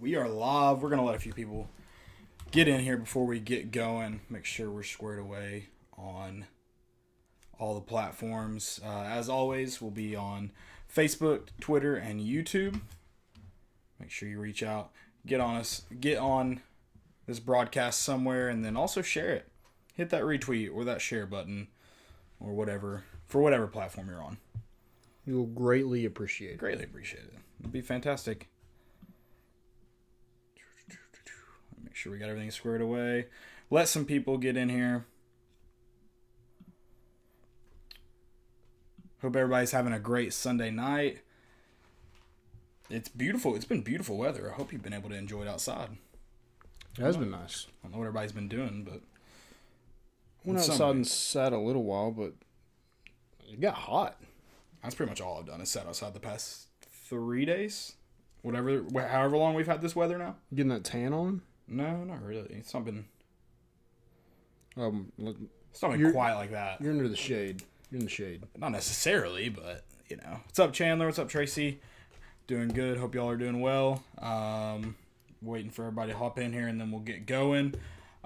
We are live. We're going to let a few people get in here before we get going. Make sure we're squared away on all the platforms. As always, we'll be on Facebook, Twitter, and YouTube. Make sure you reach out. Get on this broadcast somewhere, and then also share it. Hit that retweet or that share button or whatever, for whatever platform you're on. You'll greatly appreciate it. Greatly appreciate it. It'd be fantastic. Make sure we got everything squared away. Let some people get in here. Hope everybody's having a great Sunday night. It's beautiful. It's been beautiful weather. I hope you've been able to enjoy it outside. It has been nice. I don't know what everybody's been doing, but Went outside and sat a little while, but it got hot. That's pretty much all I've done is sat outside the past 3 days. However long we've had this weather now. Getting that tan on? No, not really. It's not been You're quite like that. You're under the shade. You're in the shade. Not necessarily, but, you know. What's up, Chandler? What's up, Tracy? Doing good. Hope y'all are doing well. Waiting for everybody to hop in here, and then we'll get going.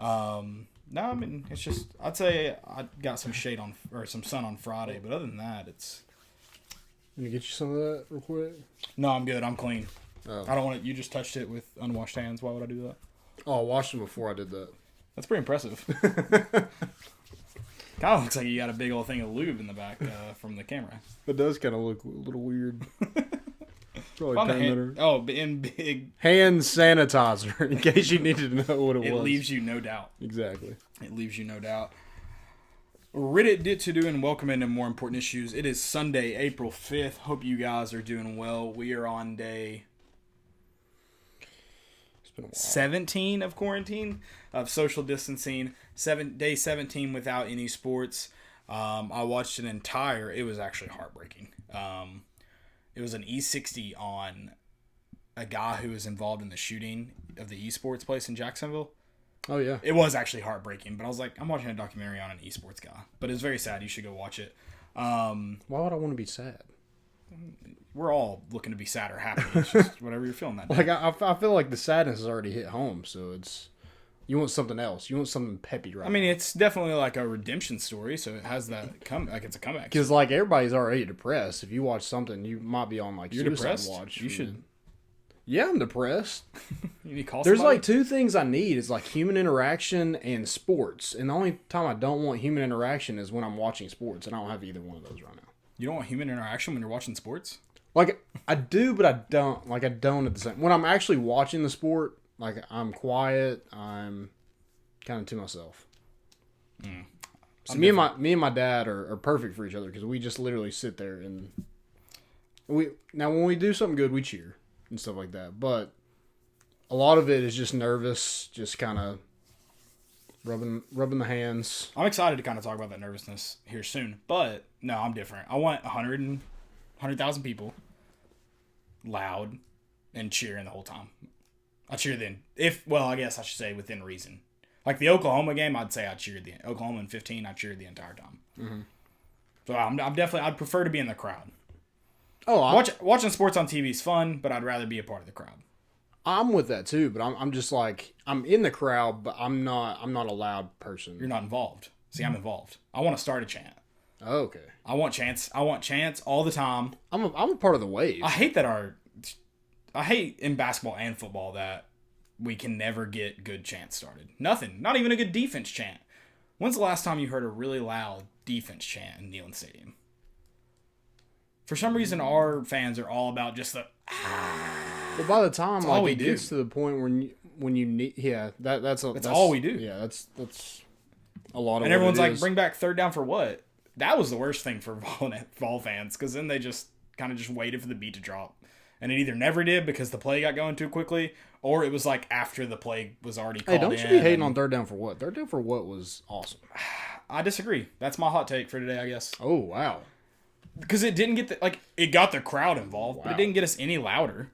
No, I mean, it's just, I'd say I got some shade on, or some sun on Friday, but other than that, it's... Can you get you some of that real quick? No, I'm good. I'm clean. Oh. I don't want it. You just touched it with unwashed hands. Why would I do that? Oh, I washed them before I did that. That's pretty impressive. Kind of looks like you got a big old thing of lube in the back from the camera. It does kind of look a little weird. Probably in big hand sanitizer, in case you needed to know what it was. It leaves you no doubt. Exactly. It leaves you no doubt. Reddit did to do and welcome into more important issues. It is Sunday, April 5th. Hope you guys are doing well. We are on day 17 of quarantine, of social distancing. Day 17 without any sports. I watched it was actually heartbreaking. It was an E60 on a guy who was involved in the shooting of the esports place in Jacksonville. Oh, yeah. It was actually heartbreaking, but I was like, I'm watching a documentary on an esports guy. But it's very sad. You should go watch it. Why would I want to be sad? We're all looking to be sad or happy. It's just whatever you're feeling that day. Like, I feel like the sadness has already hit home, so it's... You want something else. You want something peppy right now. I mean, it's definitely like a redemption story, so it has that it's a comeback. Because, like, everybody's already depressed. If you watch something, you might be on, like, you're suicide depressed? watch. You should... Yeah, I'm depressed. You need to call There's, somebody? like, two things I need. It's, like, human interaction and sports. And the only time I don't want human interaction is when I'm watching sports, and I don't have either one of those right now. You don't want human interaction when you're watching sports? Like, I do, but I don't. Like, I don't at the same... When I'm actually watching the sport, like, I'm quiet, I'm... kind of to myself. So me and my dad are perfect for each other because we just literally sit there and when we do something good, we cheer and stuff like that. But a lot of it is just nervous, just kind of rubbing the hands. I'm excited to kind of talk about that nervousness here soon, but no, I'm different. I want 100,000 people loud and cheering the whole time. I cheer then. I guess I should say within reason. Like the Oklahoma game, I'd say I cheered the Oklahoma in 15. I cheered the entire time. Mm-hmm. So I'd prefer to be in the crowd. Oh, watching sports on TV is fun, but I'd rather be a part of the crowd. I'm with that too, but I'm just like I'm in the crowd, but I'm not a loud person. You're not involved. See, I'm involved. I want to start a chant. Oh, okay. I want chants all the time. I'm a part of the wave. I hate in basketball and football that we can never get good chants started. Nothing. Not even a good defense chant. When's the last time you heard a really loud defense chant in Neyland Stadium? For some reason, our fans are all about just the... But by the time it gets to the point when you need... Yeah, that's all we do. Yeah, that's a lot of And everyone's like, bring back third down for what? That was the worst thing for Vol fans, because then they just kind of just waited for the beat to drop. And it either never did because the play got going too quickly, or it was like after the play was already called in. Hey, don't you be hating on third down for what? Third down for what was awesome. I disagree. That's my hot take for today, I guess. Oh, wow. Because it didn't get it got the crowd involved, but it didn't get us any louder.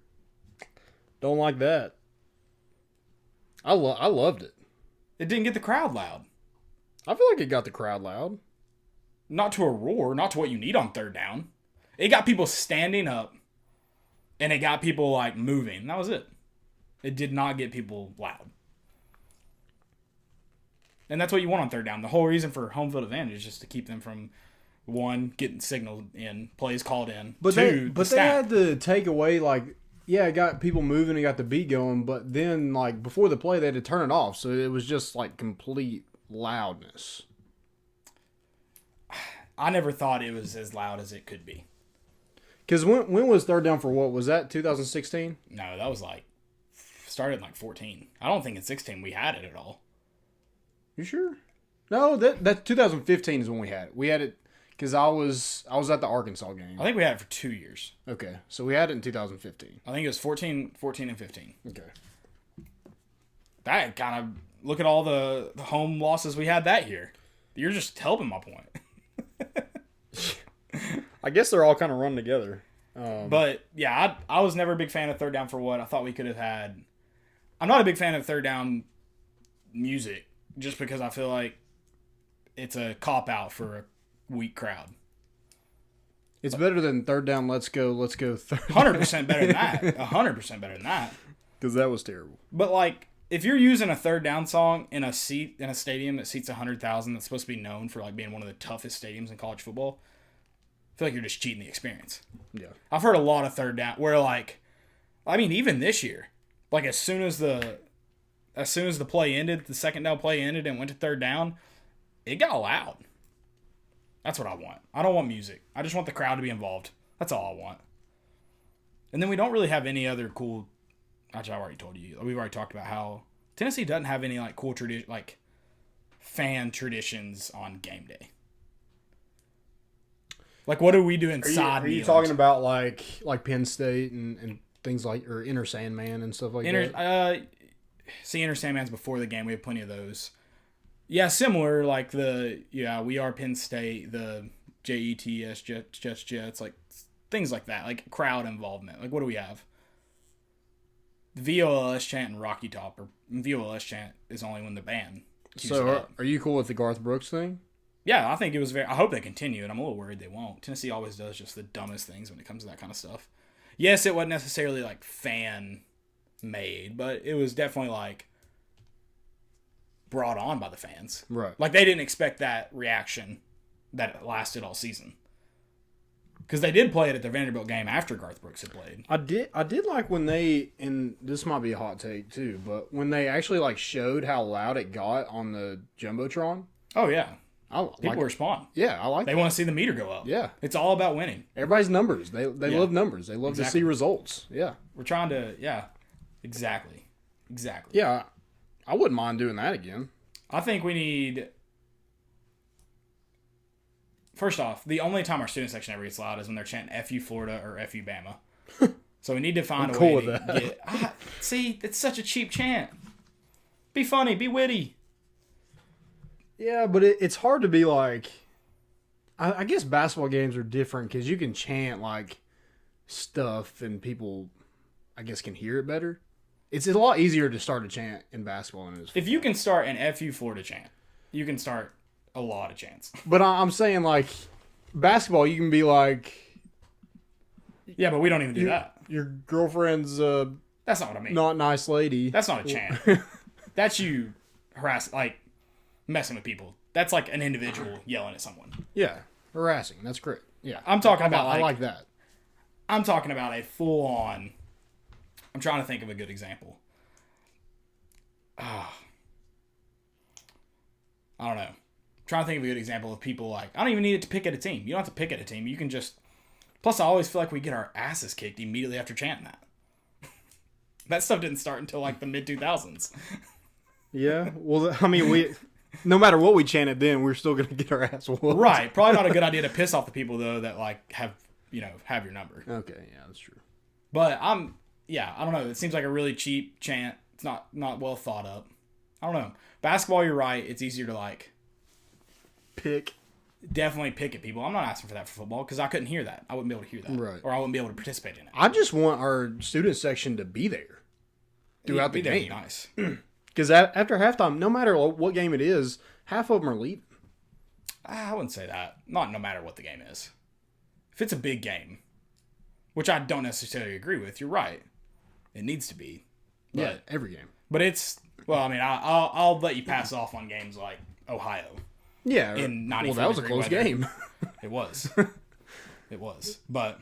Don't like that. I loved it. It didn't get the crowd loud. I feel like it got the crowd loud. Not to a roar, not to what you need on third down. It got people standing up, and it got people, like, moving. That was it. It did not get people loud. And that's what you want on third down. The whole reason for home field advantage is just to keep them from, one, getting signaled in, plays called in. But two, they had to take away, like, yeah, it got people moving and got the beat going, but then, like, before the play, they had to turn it off. So it was just, like, complete loudness. I never thought it was as loud as it could be. Because when was third down for what? Was that 2016? No, that was like, started in like 14. I don't think in 16 we had it at all. You sure? No, that 2015 is when we had it. We had it because I was at the Arkansas game. I think we had it for 2 years. Okay, so we had it in 2015. I think it was 14 and 15. Okay. That kind of, look at all the home losses we had that year. You're just helping my point. I guess they're all kind of run together. But, yeah, I was never a big fan of third down for what. I thought we could have had. I'm not a big fan of third down music just because I feel like it's a cop-out for a weak crowd. It's better than third down, let's go third. 100% better than that. 100% better than that. Because that was terrible. But, like, if you're using a third down song in a stadium that seats 100,000 that's supposed to be known for, like, being one of the toughest stadiums in college football, I feel like you're just cheating the experience. Yeah. I've heard a lot of third down where, like, I mean, even this year, like, as soon as the play ended, the second down play ended and went to third down, it got loud. That's what I want. I don't want music. I just want the crowd to be involved. That's all I want. And then we don't really have any other cool. Actually, I already told you. We've already talked about how Tennessee doesn't have any like cool tradition, like fan traditions on game day. Like, what do we do inside? Are you talking about like Penn State and things like, or Inner Sandman and stuff like that? Inner Sandman's before the game. We have plenty of those. Yeah, similar, like we are Penn State, the JETS, Jets, like things like that, like crowd involvement. Like, what do we have? The VOLS chant and Rocky Top, or VOLS chant is only when the band. So, are you cool with the Garth Brooks thing? Yeah, I think it was I hope they continue, and I'm a little worried they won't. Tennessee always does just the dumbest things when it comes to that kind of stuff. Yes, it wasn't necessarily like fan made, but it was definitely like brought on by the fans. Right. Like, they didn't expect that reaction that lasted all season. Because they did play it at the Vanderbilt game after Garth Brooks had played. I did like when they, and this might be a hot take too, but when they actually like showed how loud it got on the Jumbotron. Oh, yeah. People respond. Yeah, I like They want to see the meter go up. Yeah. It's all about winning. Everybody's numbers. They love numbers. They love to see results. Yeah. We're trying to, Exactly. Yeah, I wouldn't mind doing that again. I think we need... First off, the only time our student section ever gets loud is when they're chanting FU Florida or FU Bama. So we need to find a way to get... See, it's such a cheap chant. Be funny. Be witty. Yeah, but it's hard to be like... I guess basketball games are different because you can chant like stuff and people, I guess, can hear it better. It's a lot easier to start a chant in basketball than it is football. If you can start an FU Florida chant, you can start a lot of chants. But I'm saying, like, basketball, you can be like... Yeah, but we don't even do that. Your girlfriend's That's not what I mean. not nice lady. That's not a chant. That's you messing with people. That's like an individual yelling at someone. Yeah, harassing. That's great. Yeah, I'm talking about I like that. I'm talking about a full-on... I'm trying to think of a good example. I don't know. I'm trying to think of a good example of people like... I don't even need it to pick at a team. You don't have to pick at a team. You can just... Plus, I always feel like we get our asses kicked immediately after chanting that. That stuff didn't start until like the mid-2000s. Yeah, well, I mean, no matter what we chanted then, we're still going to get our ass whooped. Right. Probably not a good idea to piss off the people, though, that like have your number. Okay, yeah, that's true. But I don't know. It seems like a really cheap chant. It's not well thought up. I don't know. Basketball, you're right. It's easier to like definitely pick at people. I'm not asking for that for football because I couldn't hear that. I wouldn't be able to hear that. Right. Or I wouldn't be able to participate in it. I just want our student section to be there throughout the game. Nice. Because after halftime, no matter what game it is, half of them are leaving. I wouldn't say that. Not no matter what the game is. If it's a big game, which I don't necessarily agree with, you're right. It needs to be. Yeah, every game. But it's I'll let you pass off on games like Ohio. Yeah, in 94 well, that was a close weather. game. It was. It was. But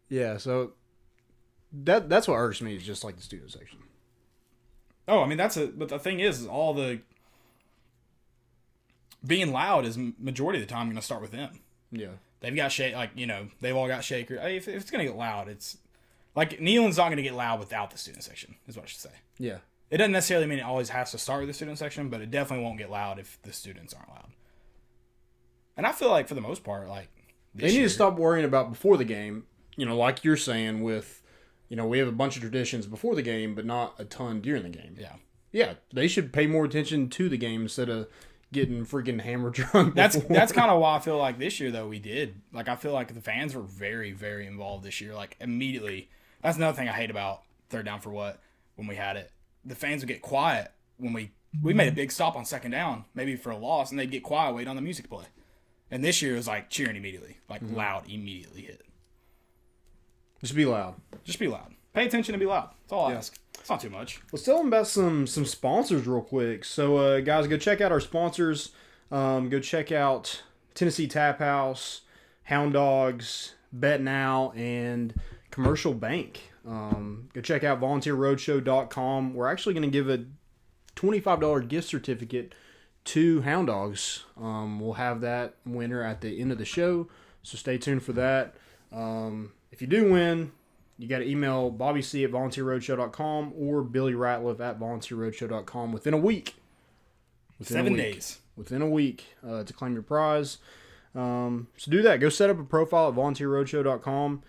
yeah, so that's what irks me is just like the student section. Oh, I mean but the thing is all the being loud is majority of the time going to start with them. Yeah. They've got they've all got shakers. If it's going to get loud, it's like Neyland's not going to get loud without the student section, is what I should say. Yeah. It doesn't necessarily mean it always has to start with the student section, but it definitely won't get loud if the students aren't loud. And I feel like for the most part, like they need to stop worrying about before the game, like you're saying with, we have a bunch of traditions before the game, but not a ton during the game. Yeah. Yeah, they should pay more attention to the game instead of getting freaking hammer drunk. That's kind of why I feel like this year though we did. Like I feel like the fans were very, very involved this year. Like immediately, that's another thing I hate about third down for what when we had it. The fans would get quiet when we made a big stop on second down, maybe for a loss, and they'd get quiet, wait on the music play. And this year it was like cheering immediately, like loud immediately hit. Just be loud. Just be loud. Pay attention and be loud. That's all I ask. It's not too much. Let's tell them about some sponsors real quick. So, guys, go check out our sponsors. Go check out Tennessee Tap House, Hound Dogs, Bet Now, and Commercial Bank. Go check out volunteerroadshow.com. We're actually going to give a $25 gift certificate to Hound Dogs. We'll have that winner at the end of the show, so stay tuned for that. If you do win, you got to email Bobby C at volunteerroadshow.com or Billy Ratliff at volunteerroadshow.com within a week. 7 days. Within a week to claim your prize. So do that. Go set up a profile at volunteerroadshow.com.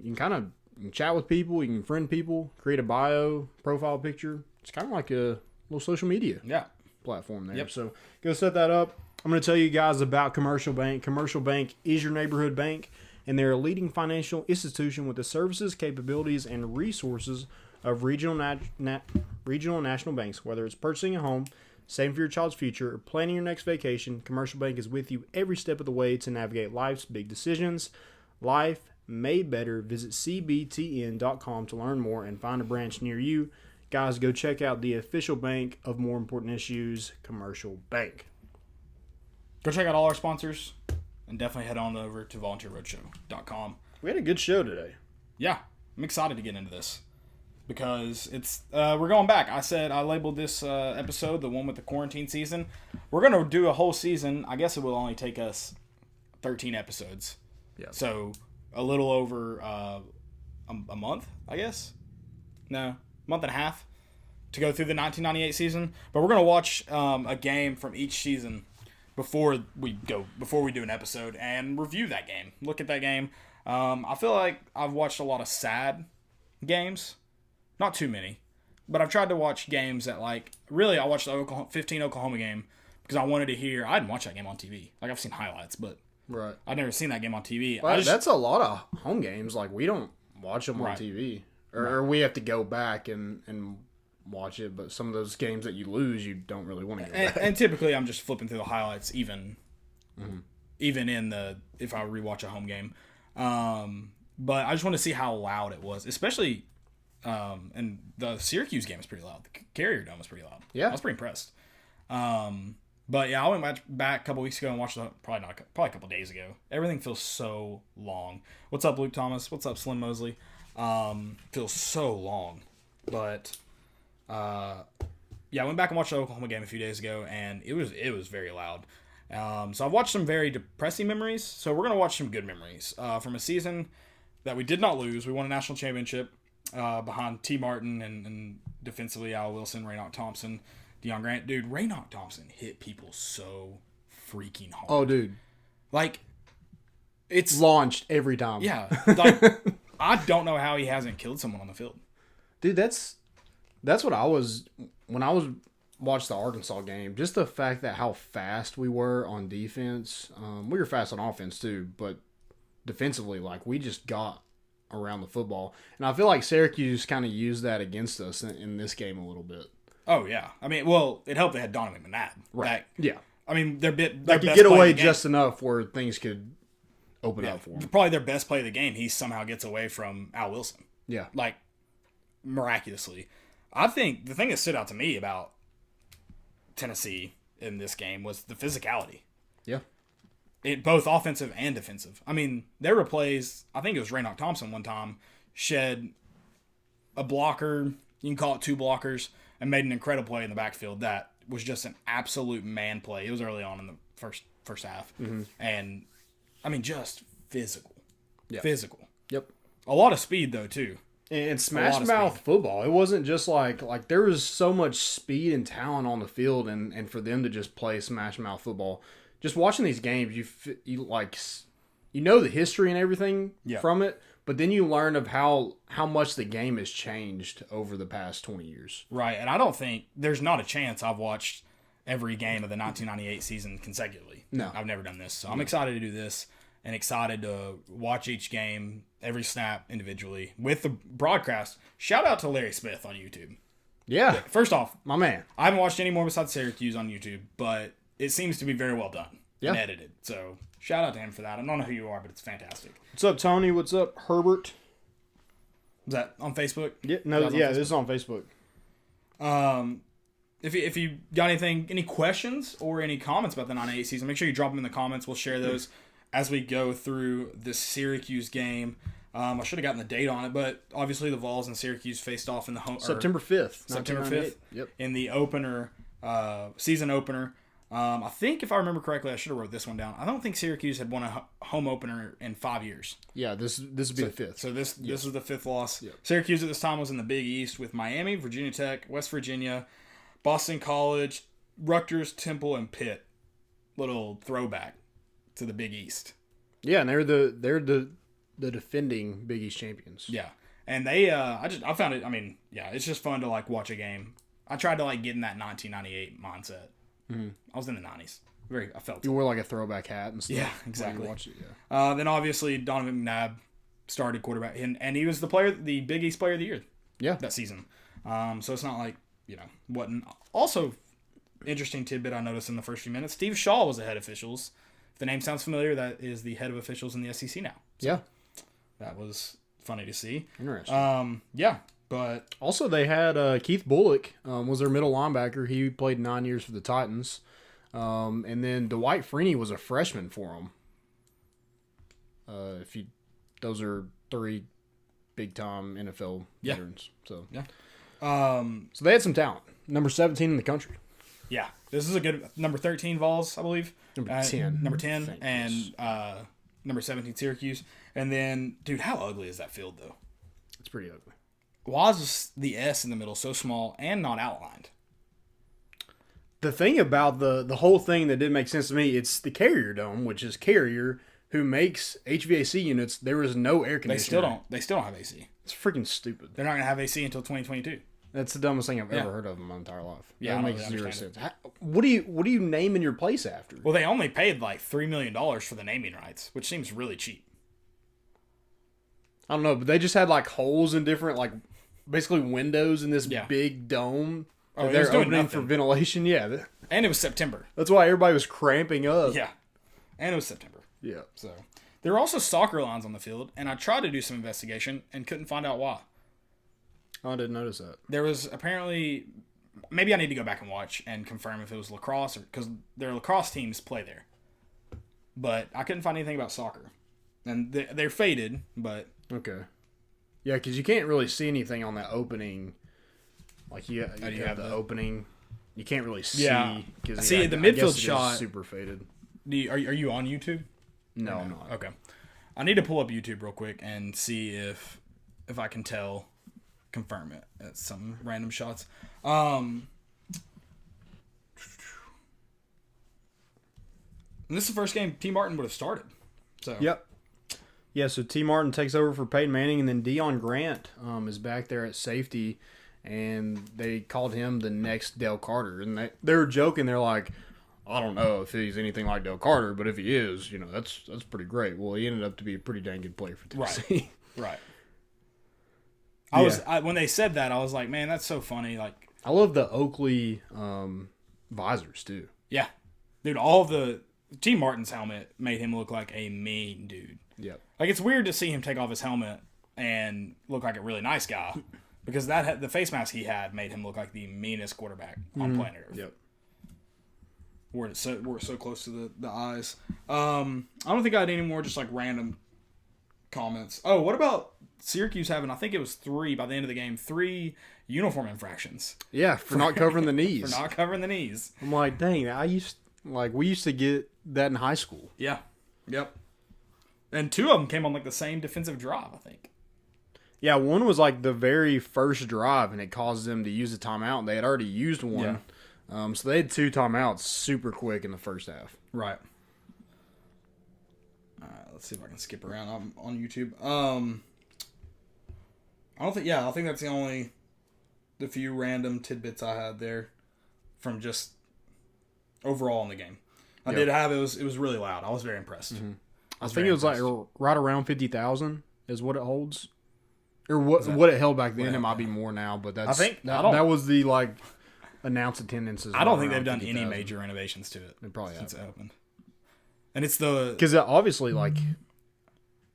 You can chat with people. You can friend people. Create a bio, profile picture. It's kind of like a little social media platform there. Yep. So go set that up. I'm going to tell you guys about Commercial Bank. Commercial Bank is your neighborhood bank, and they're a leading financial institution with the services, capabilities, and resources of regional and national banks. Whether it's purchasing a home, saving for your child's future, or planning your next vacation, Commercial Bank is with you every step of the way to navigate life's big decisions. Life made better. Visit cbtn.com to learn more and find a branch near you. Guys, go check out the official bank of more important issues, Commercial Bank. Go check out all our sponsors and definitely head on over to volunteerroadshow.com. We had a good show today. Yeah, I'm excited to get into this because it's we're going back. I labeled this episode the one with the quarantine season. We're going to do a whole season. I guess it will only take us 13 episodes. Yeah. So a little over a month, I guess. No, month and a half to go through the 1998 season. But we're going to watch a game from each season before we do an episode and review that game. Look at that game. I feel like I've watched a lot of sad games. Not too many. But I've tried to watch games that I watched the 15 Oklahoma game because I wanted to hear. I didn't watch that game on TV. Like, I've seen highlights, but right. I've never seen that game on TV. Well, that's a lot of home games. Like, we don't watch them on Right. TV. Or we have to go back and watch it. But some of those games that you lose, you don't really want to go back. And typically, I'm just flipping through the highlights, even in if I rewatch a home game. But I just want to see how loud it was, especially. And the Syracuse game was pretty loud. The Carrier Dome was pretty loud. Yeah, I was pretty impressed. But yeah, I went back a couple weeks ago and watched probably a couple days ago. Everything feels so long. What's up, Luke Thomas? What's up, Slim Mosley? Feels so long, but yeah, I went back and watched the Oklahoma game a few days ago, and it was very loud. So I've watched some very depressing memories. So we're gonna watch some good memories from a season that we did not lose. We won a national championship behind T. Martin and defensively Al Wilson, Raynoch Thompson, Deion Grant. Dude, Raynoch Thompson hit people so freaking hard. Oh, dude, like it's launched every time. Yeah, like I don't know how he hasn't killed someone on the field. Dude, that's what I was when I was watched the Arkansas game. Just the fact that how fast we were on defense. We were fast on offense too, but defensively, like we just got around the football, and I feel like Syracuse kind of used that against us in this game a little bit. Oh yeah, I mean, well, it helped they had Donovan McNabb. Right. Yeah. I mean, they could get away just enough where things could open up for them. Probably their best play of the game. He somehow gets away from Al Wilson. Yeah. Like miraculously. I think the thing that stood out to me about Tennessee in this game was the physicality. Yeah. Both offensive and defensive. I mean, there were plays, I think it was Raynoch Thompson one time, shed a blocker, you can call it 2 blockers, and made an incredible play in the backfield that was just an absolute man play. It was early on in the first half. Mm-hmm. And, I mean, just physical. Yeah. Physical. Yep. A lot of speed, though, too. And smash mouth football. It wasn't just like there was so much speed and talent on the field, and for them to just play smash mouth football. Just watching these games, you know the history and everything from it, but then you learn of how much the game has changed over the past 20 years. Right, and I don't think there's not a chance I've watched every game of the 1998 season consecutively. No. I've never done this, so I'm excited to do this and excited to watch each game, every snap individually with the broadcast. Shout out to Larry Smith on YouTube. Yeah. First off, my man. I haven't watched any more besides Syracuse on YouTube, but it seems to be very well done and edited. So shout out to him for that. I don't know who you are, but it's fantastic. What's up, Tony? What's up, Herbert? Is that on Facebook? Yeah, no, yeah, this is on Facebook. If you got any questions or any comments about the 98 season, make sure you drop them in the comments. We'll share those as we go through the Syracuse game. I should have gotten the date on it, but obviously the Vols and Syracuse faced off in the September 5th. September 5th. Yep. In the opener, season opener. I think if I remember correctly, I should have wrote this one down. I don't think Syracuse had won a home opener in 5 years. Yeah, this would be the 5th. So this was the 5th loss. Yep. Syracuse at this time was in the Big East with Miami, Virginia Tech, West Virginia, Boston College, Rutgers, Temple, and Pitt. Little throwback to the Big East. Yeah, and they're the defending Big East champions. Yeah, and they I found it. I mean, yeah, it's just fun to watch a game. I tried to get in that 1998 mindset. Mm-hmm. I was in the 90s. I felt you wore a throwback hat and stuff. Yeah, exactly. Watch it, yeah. Then obviously Donovan McNabb started quarterback, and he was the Big East Player of the Year. Yeah, that season. So it's not wasn't. Also, interesting tidbit I noticed in the first few minutes: Steve Shaw was the head officials. If the name sounds familiar, that is the head of officials in the SEC now. So yeah, that was funny to see. Interesting. Yeah. But also they had Keith Bullock was their middle linebacker. He played 9 years for the Titans. And then Dwight Freeney was a freshman for them. Those are 3 big time NFL veterans. So yeah. So they had some talent. Number 17 in the country. Yeah. This is a good number 13 Vols, I believe. Number 10. Number 10 and number 17 Syracuse. And then, dude, how ugly is that field though? It's pretty ugly. Why is the S in the middle so small and not outlined? The thing about the whole thing that didn't make sense to me, it's the Carrier Dome, which is Carrier, who makes HVAC units. There is no air conditioning. They still don't have AC. It's freaking stupid. They're not going to have AC until 2022. That's the dumbest thing I've ever heard of in my entire life. Yeah, that makes zero sense. What are you naming your place after? Well, they only paid $3 million for the naming rights, which seems really cheap. I don't know, but they just had holes in different basically windows in this big dome. Oh, they're opening for ventilation. Yeah. And it was September. That's why everybody was cramping up. Yeah. And it was September. Yeah. So there were also soccer lines on the field, and I tried to do some investigation and couldn't find out why. Oh, I didn't notice that. There was apparently, maybe I need to go back and watch and confirm if it was lacrosse, because their lacrosse teams play there. But I couldn't find anything about soccer. And they're faded, but... Okay. Yeah, because you can't really see anything on that opening. You have the opening. You can't really see. Yeah. See, the midfield shot is super faded. Are you on YouTube? No, I'm not. Okay. I need to pull up YouTube real quick and see if I can confirm it at some random shots. And this is the first game T. Martin would have started. So. Yep. Yeah, so T. Martin takes over for Peyton Manning, and then Deion Grant is back there at safety, and they called him the next Dale Carter. And they were joking. They're like, I don't know if he's anything like Dale Carter, but if he is, that's pretty great. Well, he ended up to be a pretty dang good player for Tennessee. Right. When they said that, I was like, man, that's so funny. I love the Oakley visors, too. Yeah. Dude, all of the T. Martin's helmet made him look like a mean dude. Yep. It's weird to see him take off his helmet and look like a really nice guy, because the face mask he had made him look like the meanest quarterback on planet Earth. Yep. We're so close to the eyes. I don't think I had any more just like random comments. Oh, what about Syracuse having, I think it was 3 by the end of the game, 3 uniform infractions. Yeah, for not covering the knees. For not covering the knees. I'm like, dang, we used to get that in high school. Yeah. Yep. And 2 of them came on like the same defensive drive, I think. Yeah, one was like the very first drive, and it caused them to use a timeout, and they had already used one. Yeah. So they had 2 timeouts super quick in the first half. Right. All right, let's see if I can skip around. I'm on YouTube. I think that's the few random tidbits I had there from just overall in the game. I did have, it was really loud. I was very impressed. Mm-hmm. I think it was like right around 50,000 is what it holds. Or what it held back then. It might be more now, but that was the like announced attendances. I don't think they've done any major renovations to it. They probably since it opened. And it's because obviously like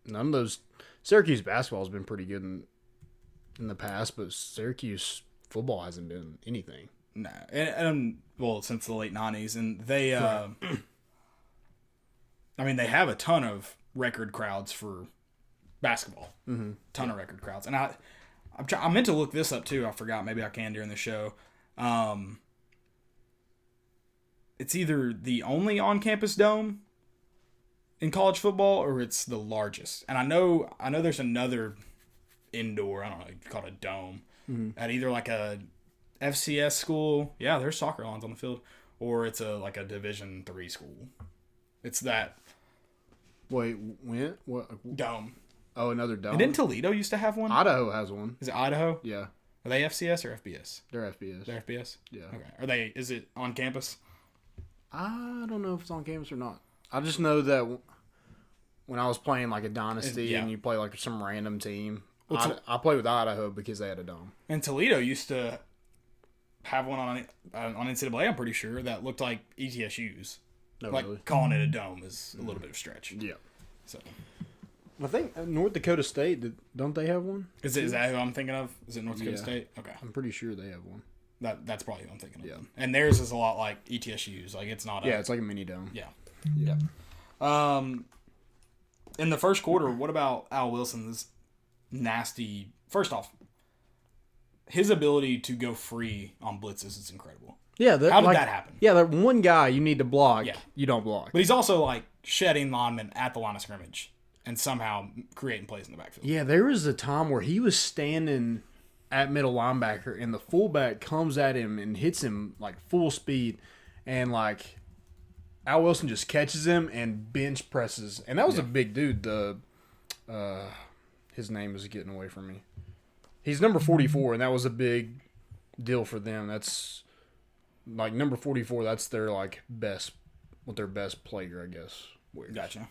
none of those Syracuse basketball has been pretty good in the past, but Syracuse football hasn't been anything. No, and since the late 90s, and they I mean, they have a ton of record crowds for basketball. Mm-hmm. Ton of record crowds. And I meant to look this up too. I forgot. Maybe I can during the show. It's either the only on-campus dome in college football or it's the largest. And I know there's another indoor, I don't know, called a dome, at either like a FCS school. Yeah, there's soccer lawns on the field. Or it's like a Division III school. It's that. Wait, when? What? Dome. Oh, another dome. And didn't Toledo used to have one? Idaho has one. Is it Idaho? Yeah. Are they FCS or FBS? They're FBS. They're FBS? Yeah. Okay. Is it on campus? I don't know if it's on campus or not. I just know that when I was playing like a dynasty and you play like some random team, I played with Idaho because they had a dome. And Toledo used to have one on NCAA, I'm pretty sure, that looked like ETSU's. No, like really? Calling it a dome is a little bit of a stretch. Yeah. So I think North Dakota State, don't they have one? Is that who I'm thinking of? Is it North Dakota State? Okay. I'm pretty sure they have one. That's probably who I'm thinking of. Yeah. And theirs is a lot like ETSU's. Like it's not it's like a mini dome. Yeah. Yeah. In the first quarter, what about Al Wilson's nasty... First off, his ability to go free on blitzes is incredible. Yeah, how did that happen? Yeah, that one guy you need to block, you don't block. But he's also like shedding linemen at the line of scrimmage and somehow creating plays in the backfield. Yeah, there was a time where he was standing at middle linebacker and the fullback comes at him and hits him like full speed, and like Al Wilson just catches him and bench presses. And that was a big dude. His name is getting away from me. He's number 44, and that was a big deal for them. That's like number 44. That's their like best player, I guess. Weird. Gotcha.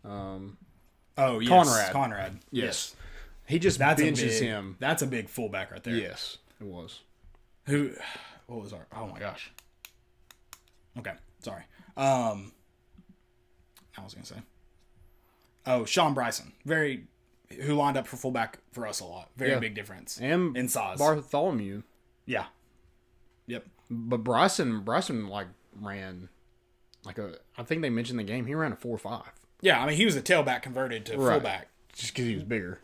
Oh yes, Conrad. Yes. He just benches him. That's a big fullback right there. Yes, it was. What was our? Oh my gosh. Okay, sorry. I was gonna say. Oh, Sean Bryson, who lined up for fullback for us a lot. Very big difference. And in size. Bartholomew. Yeah. Yep. But Bryson like ran I think they mentioned the game. He ran a 4.5. Yeah, I mean he was a tailback converted to fullback just because he was bigger.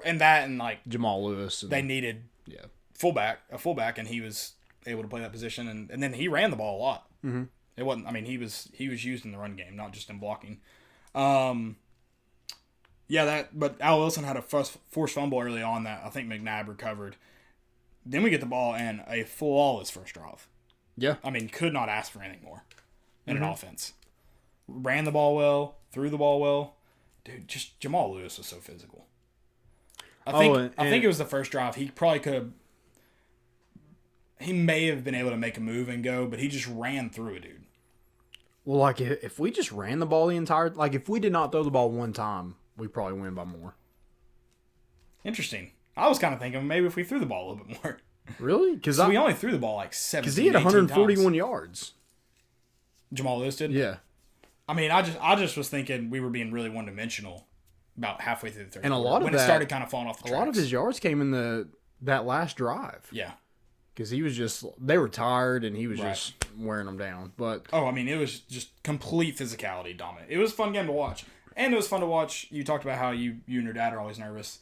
And that and like Jamal Lewis. They needed a fullback, and he was able to play that position, and then he ran the ball a lot. Mm-hmm. It wasn't. I mean, he was used in the run game, not just in blocking. But Al Wilson had a forced fumble early on that I think McNabb recovered. Then we get the ball and a flawless first drive. Yeah. I mean, could not ask for anything more in an offense. Ran the ball well, threw the ball well. Dude, just Jamal Lewis was so physical. I think it was the first drive. He probably could have. He may have been able to make a move and go, but he just ran through it, dude. Well, like if we just ran the ball if we did not throw the ball one time, we'd probably win by more. Interesting. I was kind of thinking maybe if we threw the ball a little bit more. Really? Because we only threw the ball like 17, because he had 141 times. Yards. Jamal Lewis did? Yeah. I mean, I just was thinking we were being really one-dimensional about halfway through the third quarter. And a lot of when it started kind of falling off the tracks. A lot of his yards came in the that last drive. Yeah. Because they were tired and he was just wearing them down. But I mean, it was just complete physicality dominant. It was a fun game to watch. And it was fun to watch. You talked about how you and your dad are always nervous.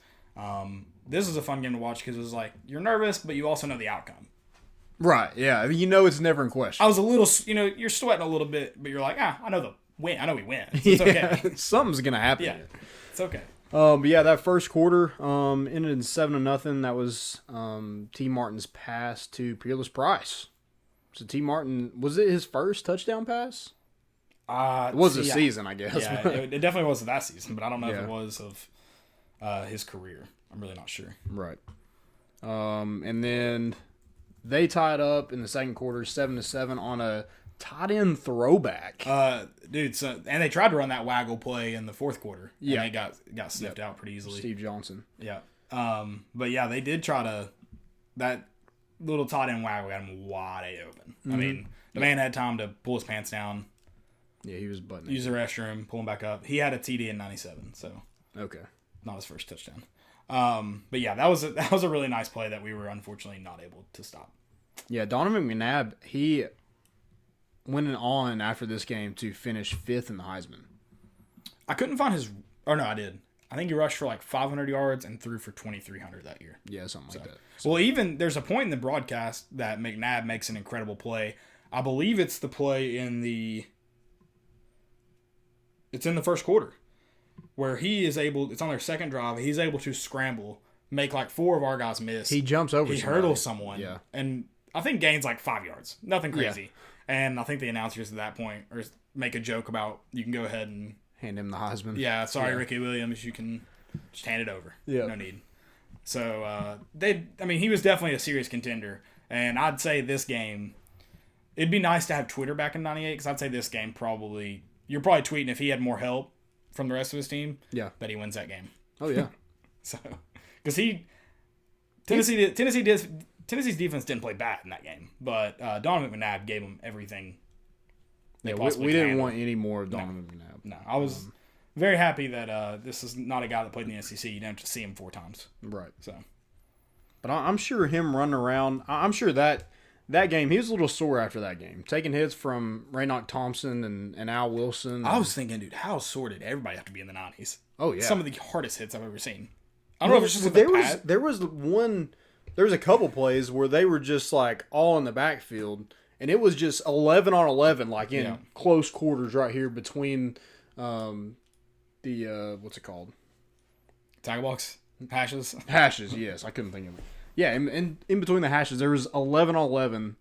This is a fun game to watch because it was like, you're nervous, but you also know the outcome. Right, yeah. You know it's never in question. I was a little, you're sweating a little bit, but you're like, I know the win. I know we win. So it's okay. Something's going to happen. Yeah, it's okay. But yeah, that first quarter ended in 7-0. That was T. Martin's pass to Peerless Price. So T. Martin, was it his first touchdown pass? It was the season, I guess. Yeah, it definitely wasn't that season, but I don't know if it was of his career. I'm really not sure. Right. And then they tied up in the second quarter, 7-7 on a tight end throwback. Dude, and they tried to run that waggle play in the fourth quarter. Yeah. And they got sniffed out pretty easily. Steve Johnson. Yeah. But yeah, they did try to, that little tight end waggle got him wide open. I mean, the man had time to pull his pants down. Yeah, he was buttoning. Use the restroom, pull him back up. He had a TD in 97, so. Okay. Not his first touchdown. But yeah, that was a really nice play that we were unfortunately not able to stop. Yeah, Donovan McNabb, he went on after this game to finish 5th in the Heisman. I couldn't find his. Or no, I did. I think he rushed for like 500 yards and threw for 2,300 that year. Yeah, something like that. Well, even there's a point in the broadcast that McNabb makes an incredible play. I believe it's the play it's in the first quarter where he is able, it's on their second drive, he's able to scramble, make like 4 of our guys miss. He jumps over He hurdles someone. Yeah. And I think gains like 5 yards. Nothing crazy. Yeah. And I think the announcers at that point make a joke about, you can go ahead and hand him the Heisman. Yeah, sorry, Ricky Williams, you can just hand it over. Yeah. No need. So, he was definitely a serious contender. And I'd say this game, it'd be nice to have Twitter back in 98, because I'd say this game you're probably tweeting if he had more help from the rest of his team, that he wins that game. Oh, yeah. So, because Tennessee's defense didn't play bad in that game, but Donovan McNabb gave them everything. We didn't want any more of Donovan McNabb. No, I was very happy that this is not a guy that played in the SEC. You didn't have to see him 4 times. Right. So, but I'm sure him running around. I'm sure that game, he was a little sore after that game, taking hits from Raynoch Thompson and Al Wilson. I was thinking, dude, how sore did everybody have to be in the 90s? Oh yeah, some of the hardest hits I've ever seen. I don't know if it's just there was a couple plays where they were just like all in the backfield, and it was just 11 on 11, like in close quarters right here between the what's it called? Tackle box? Hashes? Hashes, yes. I couldn't think of it. Yeah, and in between the hashes, there was 11 on 11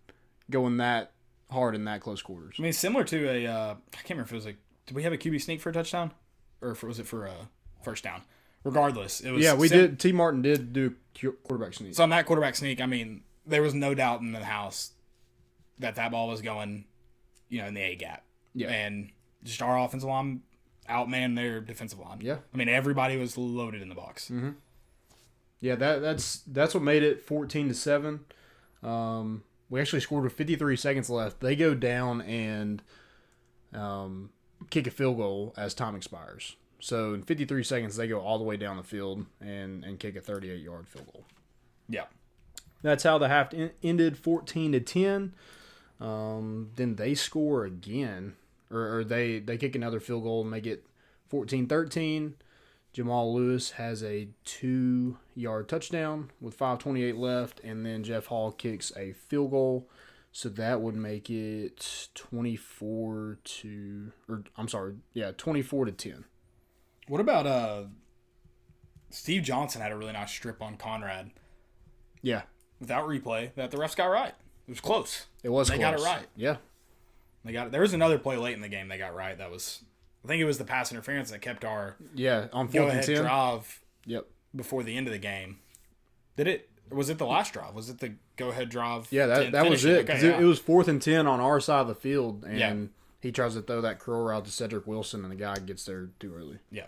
going that hard in that close quarters. I mean, similar to I can't remember if it was did we have a QB sneak for a touchdown? Or was it for a first down? Regardless, it was. Yeah, we did. T. Martin did do quarterback sneak. So on that quarterback sneak, I mean, there was no doubt in the house that ball was going, in the A gap. Yeah. And just our offensive line outmanned their defensive line. Yeah. I mean, everybody was loaded in the box. Mm-hmm. Yeah, that's what made it 14-7. We actually scored with 53 seconds left. They go down and kick a field goal as time expires. So in 53 seconds, they go all the way down the field and kick a 38-yard field goal. Yeah. That's how the half ended, 14-10. Then they score again, or they kick another field goal and make it 14-13. Jamal Lewis has a 2-yard touchdown with 5:28 left, and then Jeff Hall kicks a field goal. So that would make it 24-10. What about Steve Johnson had a really nice strip on Conrad. Yeah. Without replay, that the refs got right. It was close. It was close. They got it right. Yeah. They got it. There was another play late in the game they got right. That was, I think it was the pass interference that kept our on go-ahead 4th and 10 drive before the end of the game. Was it the last drive? Was it the go-ahead drive? Yeah, that was it. Okay, it was 4th and 10 on our side of the field, and he tries to throw that curl route to Cedric Wilson, and the guy gets there too early. Yeah.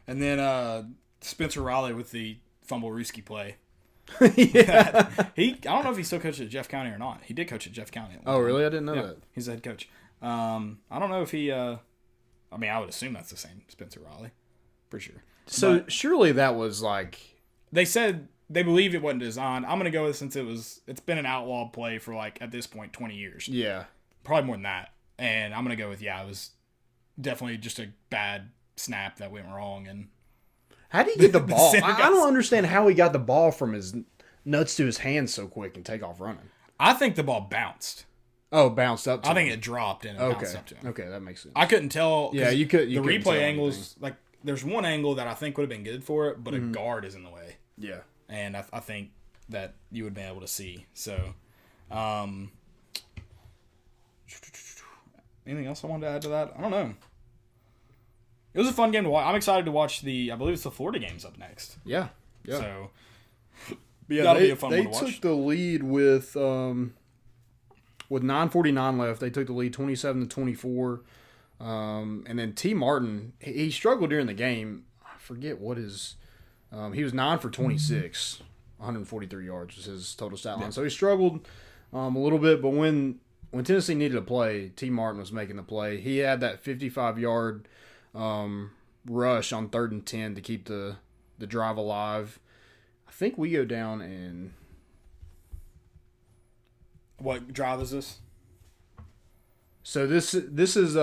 And then Spencer Riley with the fumble Ruski play. I don't know if he still coaches at Jeff County or not. He did coach at Jeff County. Oh, really? I didn't know that. He's the head coach. I don't know if he. I would assume that's the same Spencer Riley, for sure. So surely that was like they said they believe it wasn't designed. I'm gonna go with since it's been an outlawed play for like at this point 20 years. Yeah, probably more than that. And I'm gonna go with it was definitely just a bad snap that went wrong. And how did he get the ball? I guys- don't understand how he got the ball from his nuts to his hands so quick and take off running. I think the ball bounced. Oh, bounced up to I think him. it dropped and it Okay. bounced up to him. Okay, that makes sense. I couldn't tell. 'cause Yeah, you couldn't the tell replay angles, anything. like, there's one angle that I think would have been good for it, but a guard is in the way. Yeah. And I think that you would be able to see. So, anything else I wanted to add to that? I don't know. It was a fun game to watch. I'm excited to watch I believe it's the Florida games up next. Yeah. Yeah. So, that'll be a fun one to watch. They took the lead with 9:49 left. They took the lead 27-24. And then T. Martin, he struggled during the game. I forget what his he was 9 for 26, 143 yards was his total stat line. So he struggled a little bit, but when Tennessee needed a play, T. Martin was making the play. He had that 55-yard rush on 3rd and 10 to keep the drive alive. I think we go down in... What drive is this? So this is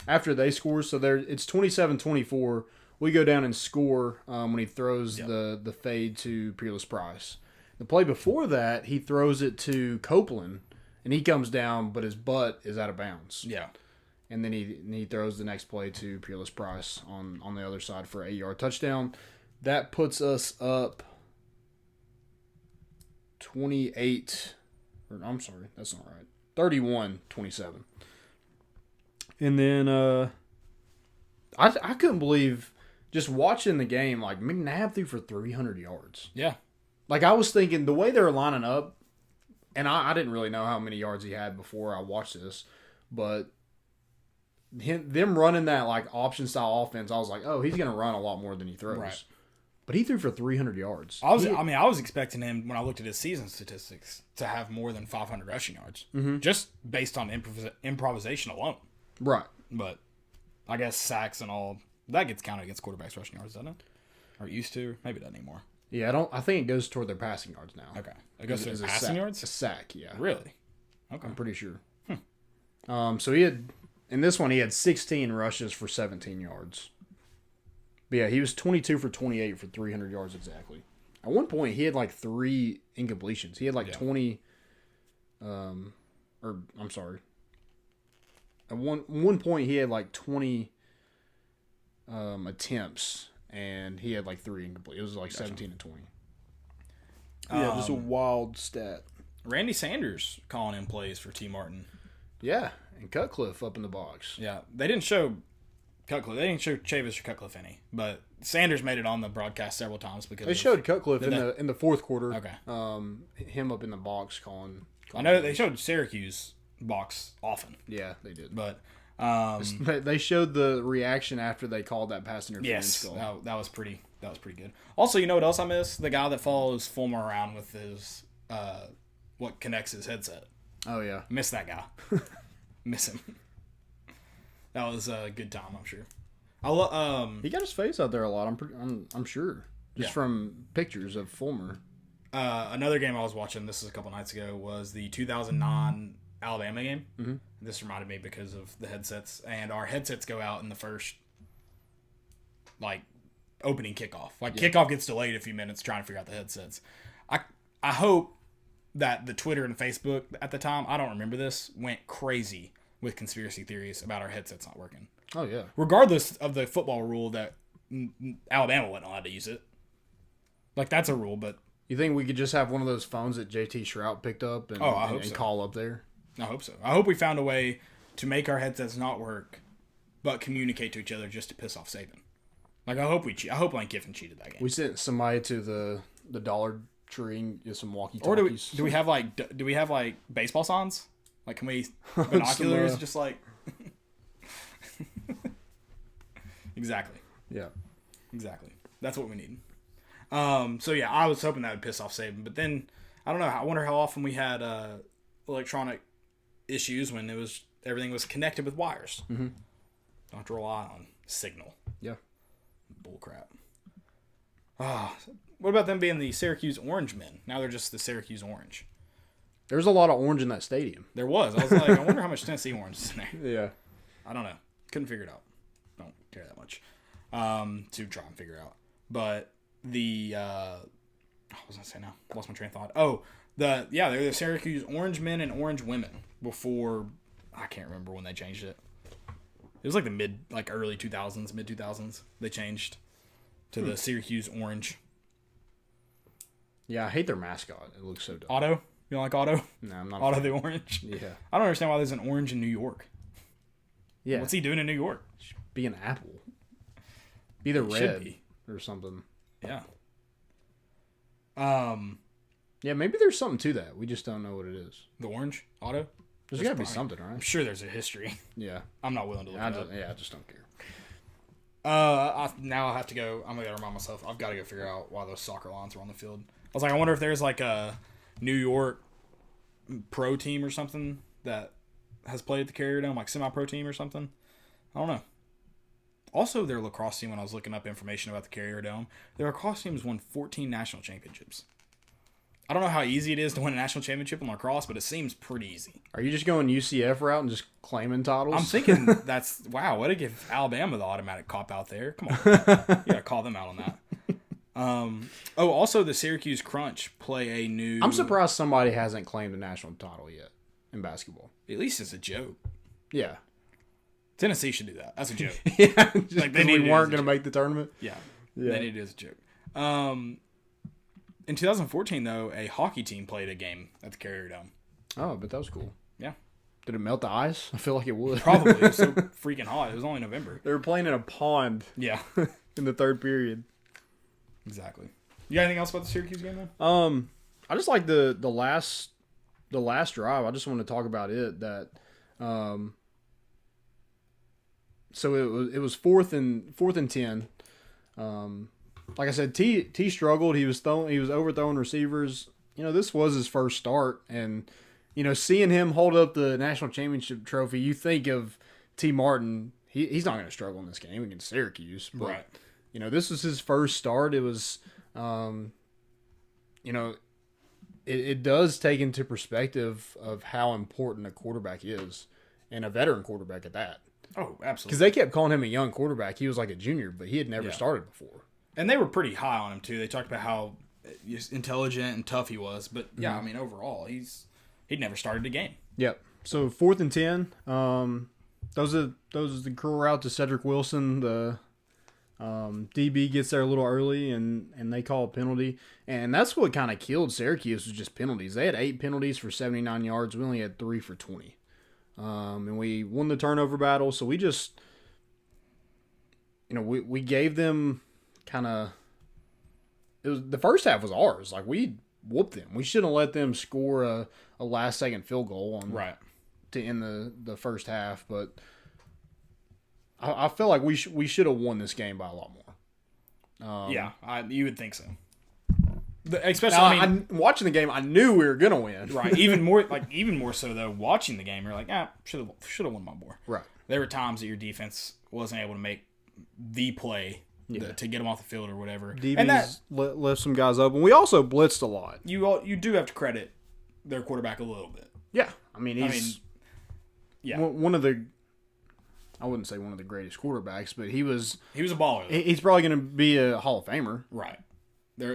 after they score. So it's 27-24. We go down and score when he throws the fade to Peerless Price. The play before that, he throws it to Copeland, and he comes down, but his butt is out of bounds. Yeah. And then he throws the next play to Peerless Price on the other side for an 8-yard touchdown. That puts us up 28. Or, I'm sorry, that's not right. 31-27. And then I couldn't believe just watching the game, like McNabb threw for 300 yards. Yeah. Like I was thinking the way they were lining up, and I didn't really know how many yards he had before I watched this, but them running that like option style offense, I was like, oh, he's going to run a lot more than he throws. Right. But he threw for 300 yards. I was expecting him when I looked at his season statistics to have more than 500 rushing yards, just based on improvisation alone. Right. But I guess sacks and all that gets counted against quarterbacks' rushing yards, doesn't it? Or it used to? Maybe it doesn't anymore. Yeah, I think it goes toward their passing yards now. Okay, it goes to their passing yards. A sack, yeah. Really? Okay, I'm pretty sure. So he had in this one he had 16 rushes for 17 yards. But yeah, he was 22 for 28 for 300 yards exactly. At one point, he had like 3 incompletions. He had like 20. I'm sorry. At one point, he had like 20 attempts, and he had like 3 incomplete. It was like 17 and 20. Yeah, just a wild stat. Randy Sanders calling in plays for T. Martin. Yeah, and Cutcliffe up in the box. Yeah, they didn't show Cutcliffe. They didn't show Chavis or Cutcliffe any, but Sanders made it on the broadcast several times because they showed Cutcliffe in the fourth quarter. Okay, him up in the box calling I know they showed Syracuse box often. Yeah, they did. But they showed the reaction after they called that pass interference yes, goal. that was pretty good. Also, you know what else I miss? The guy that follows Fulmer around with his what connects his headset. Oh yeah, miss that guy. Miss him. That was a good time, I'm sure. He got his face out there a lot. I'm sure, just from pictures of Fulmer. Another game I was watching, this is a couple nights ago, was the 2009 Alabama game. Mm-hmm. This reminded me because of the headsets, and our headsets go out in the first opening kickoff. Kickoff gets delayed a few minutes trying to figure out the headsets. I hope that the Twitter and Facebook at the time, I don't remember this, went crazy with conspiracy theories about our headsets not working. Oh yeah. Regardless of the football rule that Alabama wasn't allowed to use it. That's a rule, but you think we could just have one of those phones that JT Shrout picked up and call up there? I hope so. I hope we found a way to make our headsets not work, but communicate to each other just to piss off Saban. I hope Lane Kiffin cheated that game. We sent somebody to the Dollar Tree and get some walkie-talkies. Or do we have baseball signs? Can we binoculars just Exactly. Yeah. Exactly. That's what we need. So yeah, I was hoping that would piss off Saban, but then I don't know. I wonder how often we had electronic issues when everything was connected with wires. Mm-hmm. Don't have to rely on signal. Yeah. Bullcrap. What about them being the Syracuse Orange Men? Now they're just the Syracuse Orange. There's a lot of orange in that stadium. There was. I was like, I wonder how much Tennessee orange is in there. Yeah. I don't know. Couldn't figure it out. Don't care that much to try and figure out. But the what was I saying now? Lost my train of thought. Oh, they're the Syracuse Orange Men and Orange Women before. I can't remember when they changed it. It was like the early 2000s, mid 2000s. They changed to the Syracuse Orange. Yeah, I hate their mascot. It looks so dumb. Otto? You don't like Otto? No, I'm not. Otto the Orange? Yeah. I don't understand why there's an orange in New York. Yeah. What's he doing in New York? Be an apple. Be the red be. or something. Yeah. Yeah, maybe there's something to that. We just don't know what it is. The orange? Otto? There's got to be something, I'm right? sure there's a history. Yeah. I'm not willing to look it up. I just don't care. Now I have to go. I'm going to remind myself. I've got to go figure out why those soccer lines were on the field. I was like, I wonder if there's like a New York pro team or something that has played at the Carrier Dome, like semi-pro team or something. I don't know. Also, their lacrosse team, when I was looking up information about the Carrier Dome, their lacrosse team has won 14 national championships. I don't know how easy it is to win a national championship in lacrosse, but it seems pretty easy. Are you just going UCF route and just claiming titles? I'm thinking wow, way to give Alabama the automatic cop out there. Come on. You got to call them out on that. Also the Syracuse Crunch play a new... I'm surprised somebody hasn't claimed a national title yet in basketball. At least it's a joke. Yeah. Tennessee should do that. That's a joke. Yeah. Like we weren't going to make the tournament. Yeah. They need it as a joke. In 2014, though, a hockey team played a game at the Carrier Dome. Oh, but that was cool. Yeah. Did it melt the ice? I feel like it would. Probably. It was so freaking hot. It was only November. They were playing in a pond. Yeah. In the third period. Exactly. You got anything else about the Syracuse game, then? I just like the last drive. I just want to talk about it. That, so it was fourth and 10. Like I said, T struggled. He was overthrowing receivers. This was his first start, and seeing him hold up the national championship trophy, you think of T. Martin. He's not going to struggle in this game against Syracuse, but right. This was his first start. It was, it does take into perspective of how important a quarterback is, and a veteran quarterback at that. Oh, absolutely. Because they kept calling him a young quarterback. He was like a junior, but he had never started before. And they were pretty high on him, too. They talked about how intelligent and tough he was. But, yeah, I mean, overall, he'd never started a game. Yep. So, 4th and 10. Those are the curl route to Cedric Wilson. The DB gets there a little early, and they call a penalty. And that's what kind of killed Syracuse was just penalties. They had 8 penalties for 79 yards. We only had 3 for 20. And we won the turnover battle. So, we just, we gave them kind of, the first half was ours. Like, we whooped them. We shouldn't let them score a last second field goal to end the first half, but I feel like we should have won this game by a lot more. You would think so. Especially, watching the game, I knew we were gonna win. Right. Even more so though. Watching the game, you're like, should have won by more. Right. There were times that your defense wasn't able to make the play. Yeah. To get them off the field or whatever. DBs and that left some guys open. We also blitzed a lot. You do have to credit their quarterback a little bit. Yeah. I mean, one of the, I wouldn't say one of the greatest quarterbacks, but he was a baller. He's probably going to be a Hall of Famer. Right.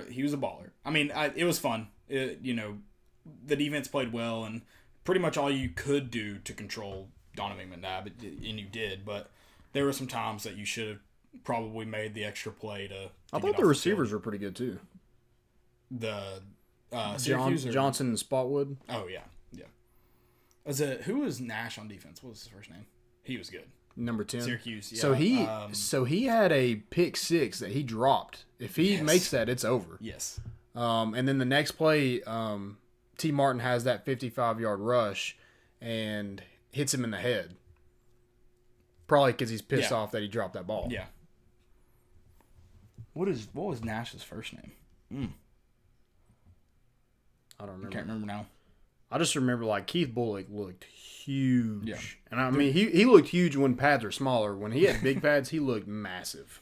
He was a baller. I mean, it was fun. The defense played well, and pretty much all you could do to control Donovan McNabb, and you did, but there were some times that you should have probably made the extra play to I thought the receivers were pretty good too. The Syracuse Johnson and Spotwood. Oh yeah. Who was Nash on defense? What was his first name? He was good. Number 10. Syracuse. Yeah. So he had a pick 6 that he dropped. If he makes that, it's over. Yes. And then the next play, T. Martin has that 55-yard rush and hits him in the head. Probably because he's pissed off that he dropped that ball. Yeah. What was Nash's first name? I don't remember. I can't remember now. I just remember Keith Bullock looked huge. Yeah. And I mean he looked huge when pads are smaller. When he had big pads, he looked massive.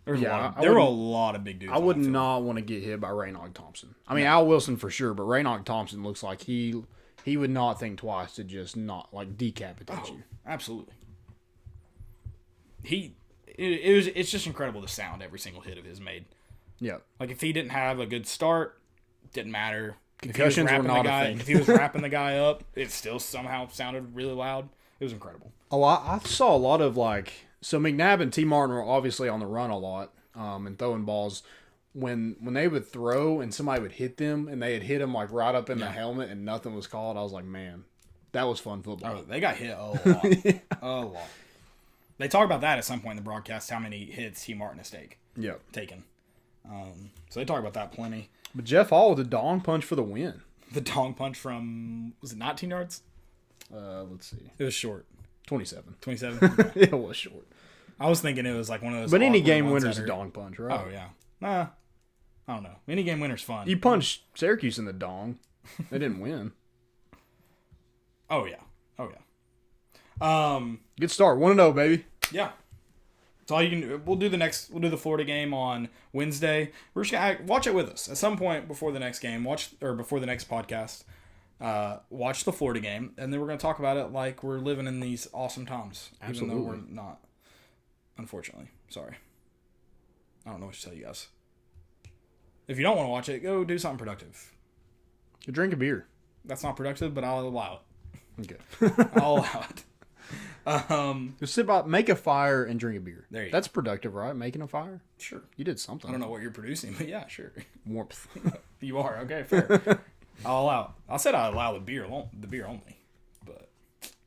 There were a lot of big dudes. I would not want to get hit by Raynog Thompson. I mean, Al Wilson for sure, but Raynog Thompson looks like he would not think twice to just not like decapitate you. Absolutely. It's just incredible the sound every single hit of his made. Yeah. Like if he didn't have a good start, didn't matter. Concussions were not a thing. If he was wrapping the guy up, it still somehow sounded really loud. It was incredible. Oh, I saw a lot of so McNabb and T. Martin were obviously on the run a lot and throwing balls. When they would throw and somebody would hit them and they had hit them like right up in the helmet and nothing was called, I was like, man, that was fun football. Oh, they got hit a lot. A lot. They talk about that at some point in the broadcast, how many hits T. Martin has taken. So they talk about that plenty. But Jeff Hall with a dong punch for the win. The dong punch from, was it 19 yards? Let's see. It was short. 27. 27? It was short. I was thinking it was like one of those. But any game winner's a dong punch, right? Oh, yeah. Nah. I don't know. Any game winner's fun. You punched Syracuse in the dong. They didn't win. Oh, yeah. Oh, yeah. Good start. 1-0, baby. Yeah. That's all you can. We'll do the Florida game on Wednesday. We're just gonna watch it with us at some point before the next game. Before the next podcast. Watch the Florida game, and then we're gonna talk about it like we're living in these awesome times. Absolutely. Even though we're not. Unfortunately, sorry. I don't know what to tell you guys. If you don't want to watch it, go do something productive. Go drink a beer. That's not productive, but I'll allow it. Okay. I'll allow it. Just sit by, make a fire, and drink a beer. There you That's productive, right? Making a fire? Sure. You did something. I don't know what you're producing, but yeah, sure. Warmth. You are. Okay, fair. I'll allow it. I said I allow the beer only.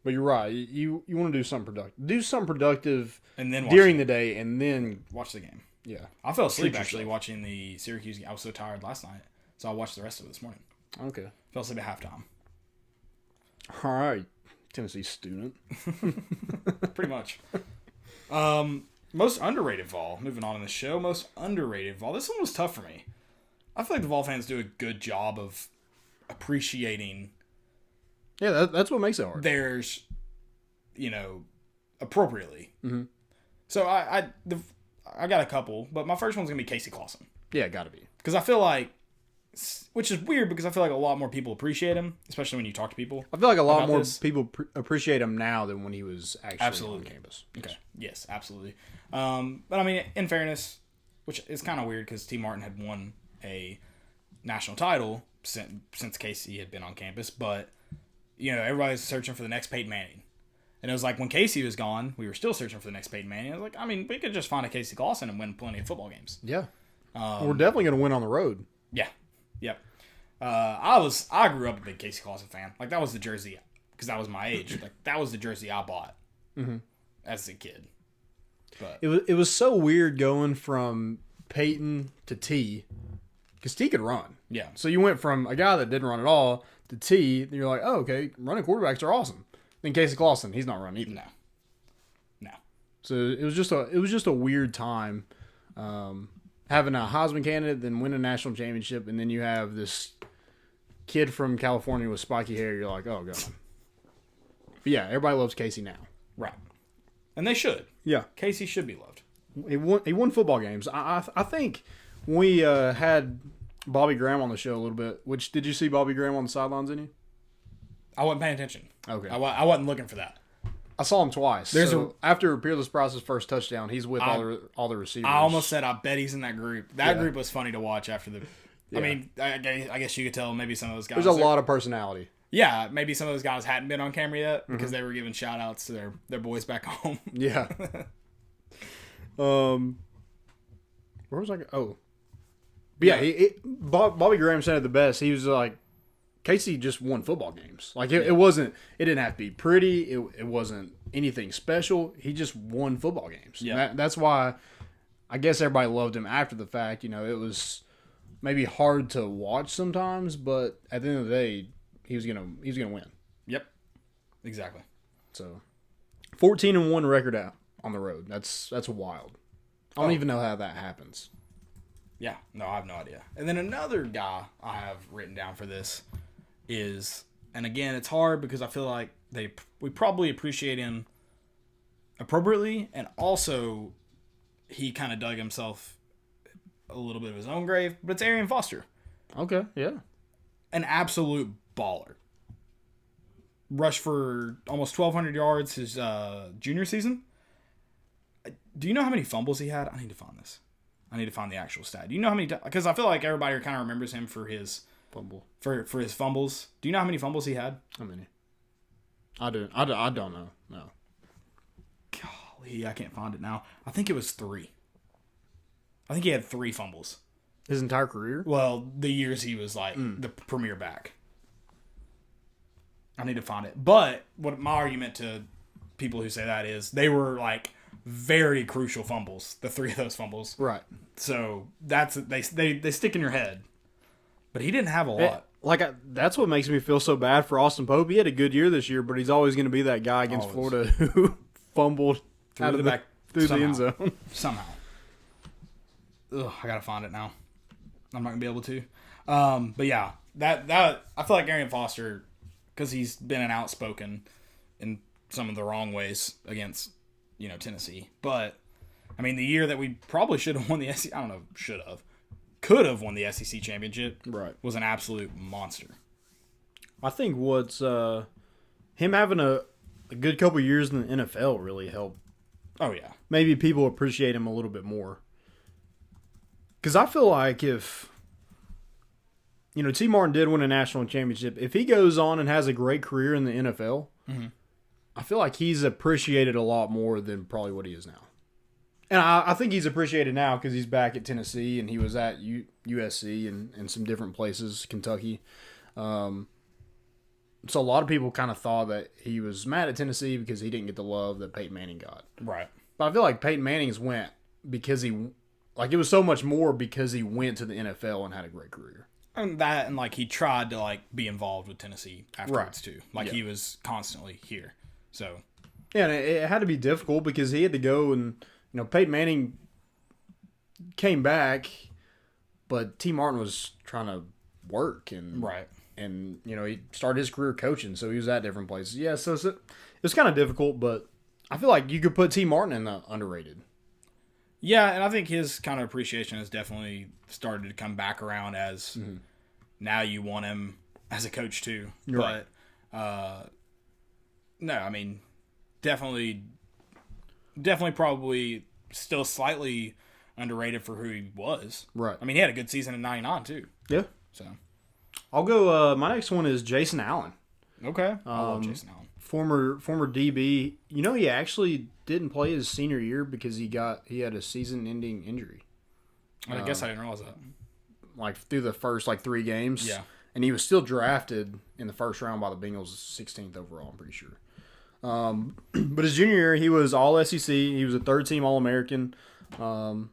But you're right. You want to do something productive. Do something productive and then during the day, and then watch the game. Yeah. I fell asleep actually watching the Syracuse game. I was so tired last night, so I watched the rest of it this morning. Okay. Fell asleep at halftime. All right, Tennessee student. Pretty much. Most underrated Vol. Moving on in the show, most underrated Vol. This one was tough for me. I feel like the Vol fans do a good job of appreciating. Yeah, that's what makes it hard. Theirs, appropriately. Mm-hmm. So I got a couple, but my first one's gonna be Casey Clausen. Yeah, gotta be. Because I feel like, which is weird because I feel like a lot more people appreciate him, especially when you talk to people. I feel like a lot more people appreciate him now than when he was actually on campus. Yes. Okay. Yes, absolutely. But I mean, in fairness, which is kind of weird because T. Martin had won a national title since Casey had been on campus, but everybody's searching for the next Peyton Manning. And it was like when Casey was gone, we were still searching for the next Peyton Manning. I was like, I mean, we could just find a Casey Clausen and win plenty of football games. Yeah. We're definitely going to win on the road. Yeah. Yep. I grew up a big Casey Clausen fan. Like, that was the jersey, because that was my age. Like, that was the jersey I bought as a kid. But it was so weird going from Peyton to T, because T could run. Yeah. So you went from a guy that didn't run at all to T, and you're like, oh, okay, running quarterbacks are awesome. Then Casey Clausen, he's not running either. No. So it was just a weird time, having a Heisman candidate, then win a national championship, and then you have this kid from California with spiky hair. You're like, oh god. But yeah, everybody loves Casey now. Right. And they should. Yeah. Casey should be loved. He won football games. I think we had Bobby Graham on the show a little bit. Which, did you see Bobby Graham on the sidelines, any? I wasn't paying attention. Okay. I wasn't looking for that. I saw him twice. After Peerless Price's first touchdown, he's with all the receivers. I almost said I bet he's in that group. That group was funny to watch after the... Yeah. I mean, I guess you could tell maybe some of those guys... There's a lot of personality. Yeah, maybe some of those guys hadn't been on camera yet because they were giving shout-outs to their boys back home. Yeah. Where was I? Oh. But yeah, Bobby Graham said it the best. He was like, Casey just won football games. Like, it didn't have to be pretty. It wasn't anything special. He just won football games. Yeah. That's why I guess everybody loved him after the fact. It was maybe hard to watch sometimes, but at the end of the day, he was gonna win. Yep. Exactly. So 14-1 record out on the road. That's wild. I don't even know how that happens. Yeah, no, I have no idea. And then another guy I have written down for this is, and again, it's hard because I feel like we probably appreciate him appropriately, and also he kind of dug himself a little bit of his own grave, but it's Arian Foster. Okay, yeah. An absolute baller. Rushed for almost 1,200 yards his junior season. Do you know how many fumbles he had? I need to find this. I need to find the actual stat. Do you know how many? Because I feel like everybody kind of remembers him for his Fumble. For his fumbles. Do you know how many fumbles he had? How many? I don't know. No. Golly, I can't find it now. I think it was 3. I think he had 3 fumbles. His entire career? Well, the years he was like the premier back. I need to find it. But what my argument to people who say that is they were like very crucial fumbles. The 3 of those fumbles. Right. So they stick in your head. But he didn't have a lot. That's what makes me feel so bad for Austin Pope. He had a good year this year, but he's always going to be that guy against Florida who fumbled through the end zone. Somehow. Ugh, I gotta find it now. I'm not gonna be able to. But yeah, that I feel like Arian Foster, because he's been an outspoken in some of the wrong ways against Tennessee. But I mean, the year that we probably should have won the SEC, I don't know, could have won the SEC championship. Right, was an absolute monster. I think what's him having a good couple years in the NFL really helped. Oh yeah, maybe people appreciate him a little bit more. Because I feel like if, T. Martin did win a national championship, if he goes on and has a great career in the NFL, I feel like he's appreciated a lot more than probably what he is now. And I think he's appreciated now because he's back at Tennessee and he was at USC and some different places, Kentucky. So a lot of people kind of thought that he was mad at Tennessee because he didn't get the love that Peyton Manning got. Right. But I feel like Peyton Manning's went because it was so much more because he went to the NFL and had a great career. And he tried to be involved with Tennessee afterwards too. He was constantly here. So yeah, and it had to be difficult because he had to go and Peyton Manning came back, but T. Martin was trying to work and right. And he started his career coaching, so he was at different places. Yeah, so it was kind of difficult, but I feel like you could put T. Martin in the underrated. Yeah, and I think his kind of appreciation has definitely started to come back around as now you want him as a coach too. You're right. No, I mean, definitely probably still slightly underrated for who he was. Right. I mean, he had a good season in '99 too. Yeah. So I'll go. My next one is Jason Allen. Okay. I love Jason Allen. Former DB. He actually didn't play his senior year because he had a season-ending injury. I guess I didn't realize that. Through the first 3 games. Yeah. And he was still drafted in the first round by the Bengals, 16th overall, I'm pretty sure. But his junior year, he was all SEC. He was a third-team All-American. And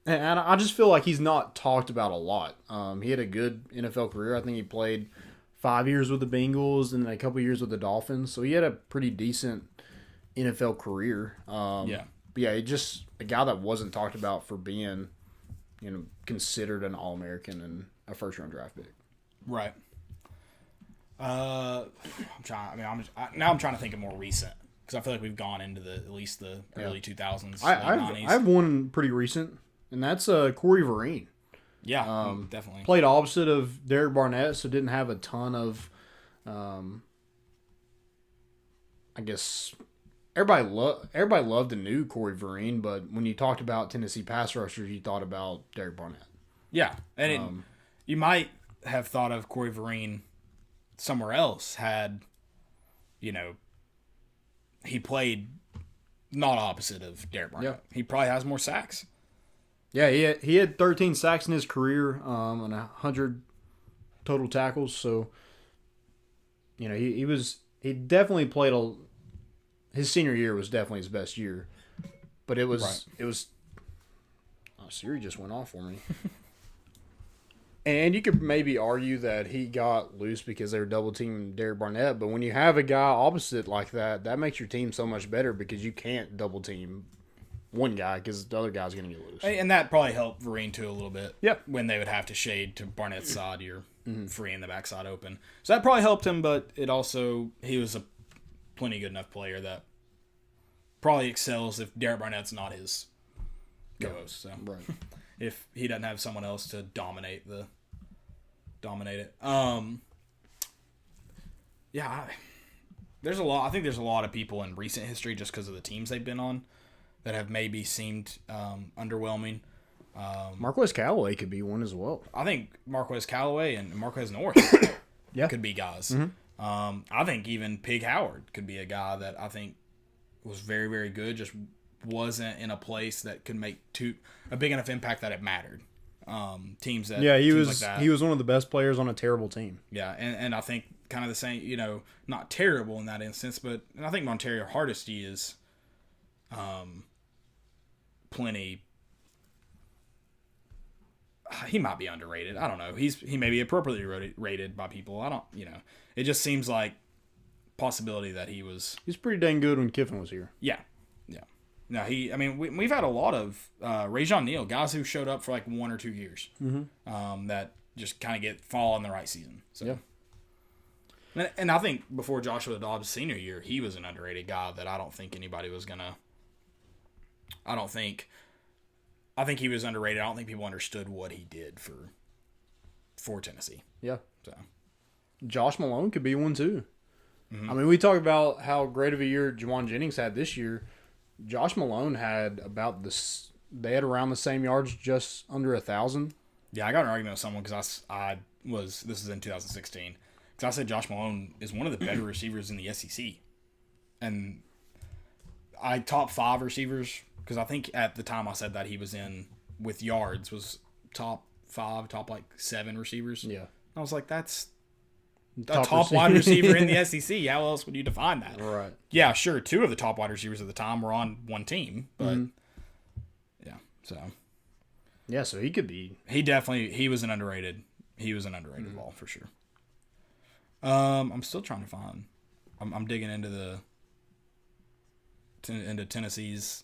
I just feel like he's not talked about a lot. He had a good NFL career. I think he played 5 years with the Bengals and a couple years with the Dolphins. So he had a pretty decent NFL career. Yeah. But yeah, just a guy that wasn't talked about for being, considered an All-American and a first-round draft pick. Right. I'm trying to think of more recent because I feel like we've gone into at least the early 2000s. I have one pretty recent, and that's Corey Vereen. Yeah, definitely. Played opposite of Derek Barnett, so didn't have a ton of, I guess everybody loved and knew Corey Vereen, but when you talked about Tennessee pass rushers, you thought about Derek Barnett. Yeah, and you might have thought of Corey Vereen somewhere else had, he played not opposite of Derek Barnett. Yeah. He probably has more sacks. Yeah, he had 13 sacks in his career and 100 total tackles. So, he definitely played his senior year was definitely his best year, but it was Siri just went off for me. And you could maybe argue that he got loose because they were double teaming Derek Barnett, but when you have a guy opposite like that, that makes your team so much better because you can't double team one guy because the other guy's going to get loose. And that probably helped Vereen too a little bit. Yep. When they would have to shade to Barnett's side, you're freeing the backside open. So that probably helped him, but he was a plenty good enough player that probably excels if Derek Barnett's not his co-host. So Right. if he doesn't have someone else to dominate it. There's a lot. I think there's a lot of people in recent history just because of the teams they've been on that have maybe seemed underwhelming. Marquez Callaway could be one as well. I think Marquez Callaway and Marquez North could be guys. Mm-hmm. I think even Pig Howard could be a guy that I think was very, very good, just wasn't in a place that could make a big enough impact that it mattered. Teams that he teams was like that. he was one of the best players on a terrible team. Yeah, and I think kind of the same, not terrible in that instance, but I think Montario Hardesty is plenty. He might be underrated. I don't know. He may be appropriately rated by people. I don't. It just seems like possibility that he was. He's pretty dang good when Kiffin was here. Yeah. No, we've had a lot of Rajon Neal, guys who showed up for like 1 or 2 years, that just kind of fall in the right season. So. Yeah. And I think before Joshua Dobbs' senior year, he was an underrated guy that I don't think anybody was gonna. I think he was underrated. I don't think people understood what he did for Tennessee. Yeah. So Josh Malone could be one too. Mm-hmm. I mean, we talk about how great of a year Juwan Jennings had this year. Josh Malone had about this. They had around the same yards, just under 1,000. Yeah, I got an argument with someone because this is in 2016. Because I said Josh Malone is one of the better receivers in the SEC, and top 5 receivers. Because I think at the time I said that he was in with yards was top 5, top like 7 receivers. Yeah, I was like, that's a top wide receiver in the SEC. How else would you define that? Right. Yeah, sure. 2 of the top wide receivers at the time were on one team, but yeah. So yeah, so he could be. He was an underrated. He was an underrated ball for sure. I'm still trying to find. I'm digging into into Tennessee's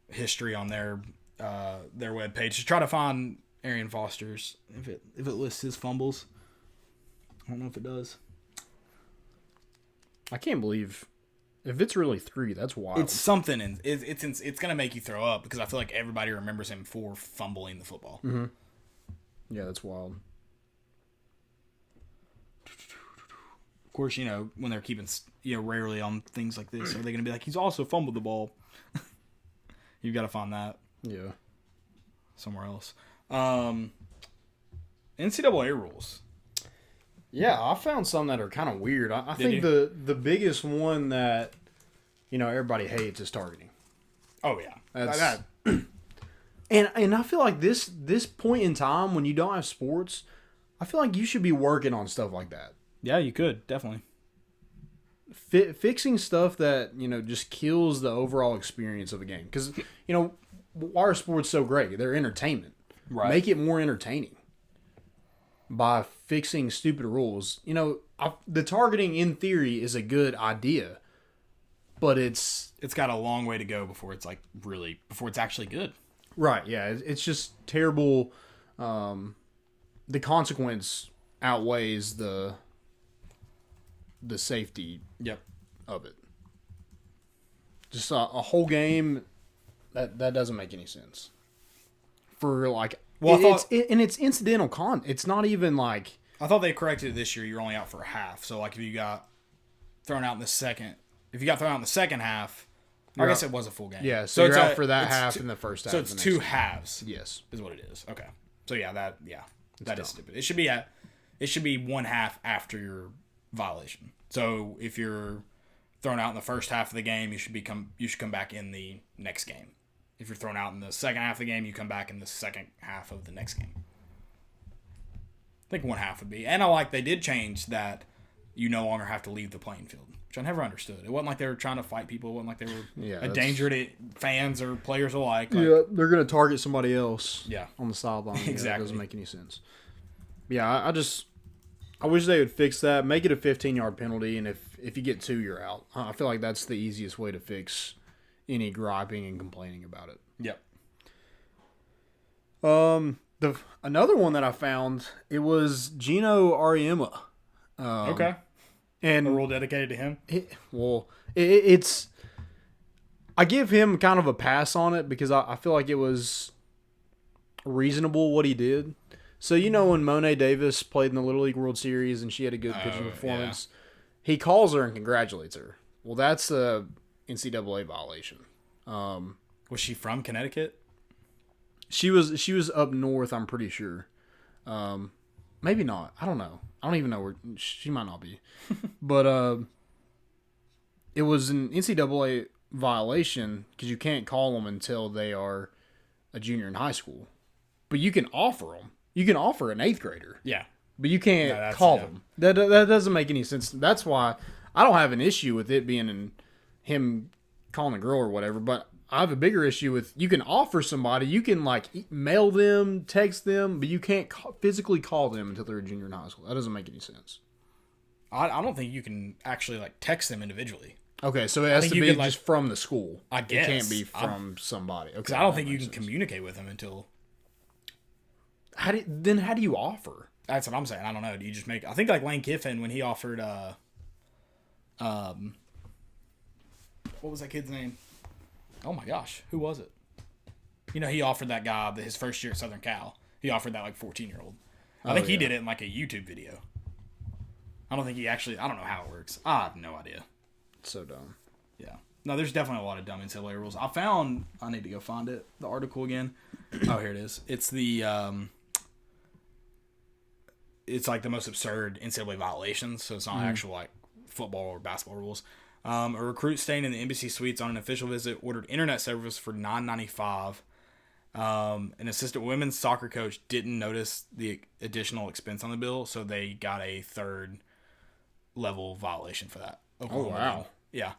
history on their webpage to try to find Arian Foster's if it lists his fumbles. I don't know if it does. I can't believe if it's really 3. That's wild. It's something, and it's gonna make you throw up because I feel like everybody remembers him for fumbling the football. Mm-hmm. Yeah, that's wild. Of course, when they're keeping rarely on things like this, are they gonna be like he's also fumbled the ball? You've got to find that. Yeah. Somewhere else. NCAA rules. Yeah, I found some that are kind of weird. I think the biggest one that everybody hates is targeting. Oh yeah, that's and I feel like this point in time when you don't have sports, I feel like you should be working on stuff like that. Yeah, you could definitely fixing stuff that just kills the overall experience of a game. Because why are sports so great? They're entertainment. Right. Make it more entertaining by fixing stupid rules. The targeting in theory is a good idea, but it's got a long way to go before it's actually good. Right. Yeah. It's just terrible. The consequence outweighs the safety of it. Just a whole game that doesn't make any sense. For it's incidental it's not even like I thought they corrected it this year. You're only out for a half. So like if you got thrown out in the second half, I guess it was a full game. Yeah, so you're out for that half in the first half. So it's 2 halves. Yes, is what it is. Okay. So yeah, that is stupid. It should be 1 half after your violation. So if you're thrown out in the first half of the game, you should come back in the next game. If you're thrown out in the second half of the game, you come back in the second half of the next game. I think 1 half would be. And I like they did change that you no longer have to leave the playing field, which I never understood. It wasn't like they were trying to fight people. It wasn't like they were a danger to fans or players alike. Yeah, they're going to target somebody else on the sideline. Exactly. That doesn't make any sense. Yeah, I wish they would fix that. Make it a 15-yard penalty, and if you get 2, you're out. I feel like that's the easiest way to fix any griping and complaining about it. Yep. Another one that I found, it was Gino Auriemma. Okay. And a rule dedicated to him? It's I give him kind of a pass on it because I feel like it was reasonable what he did. So, when Monet Davis played in the Little League World Series and she had a good pitching performance, he calls her and congratulates her. Well, that's a NCAA violation. Was she from Connecticut? She was up north, I'm pretty sure. Maybe not. I don't know. I don't even know where she might not be. But it was an NCAA violation because you can't call them until they are a junior in high school. But you can offer them. You can offer an 8th grader. Yeah. But you can't call them. That doesn't make any sense. That's why I don't have an issue with it being him calling a girl or whatever. But I have a bigger issue with you can offer somebody. You can mail them, text them, but you can't physically call them until they're a junior in high school. That doesn't make any sense. I don't think you can actually text them individually. Okay, so it has to be just from the school. I guess. It can't be from somebody. Okay, because I don't think you can communicate with them until... How do you offer? That's what I'm saying. I don't know. Do you just make... I think Lane Kiffin, when he offered... what was that kid's name? Oh my gosh. Who was it? He offered that guy his first year at Southern Cal. He offered that 14-year-old. I think he did it in a YouTube video. I don't think he actually... I don't know how it works. I have no idea. So dumb. Yeah. No, there's definitely a lot of dumb NCAA rules. I need to go find it. The article again. Oh, here it is. It's the... it's the most absurd NCAA violations, so it's not actual football or basketball rules. A recruit staying in the embassy suites on an official visit ordered internet service for $9.95. An assistant women's soccer coach didn't notice the additional expense on the bill, so they got a 3rd level violation for that. Oklahoma. Oh wow! Yeah.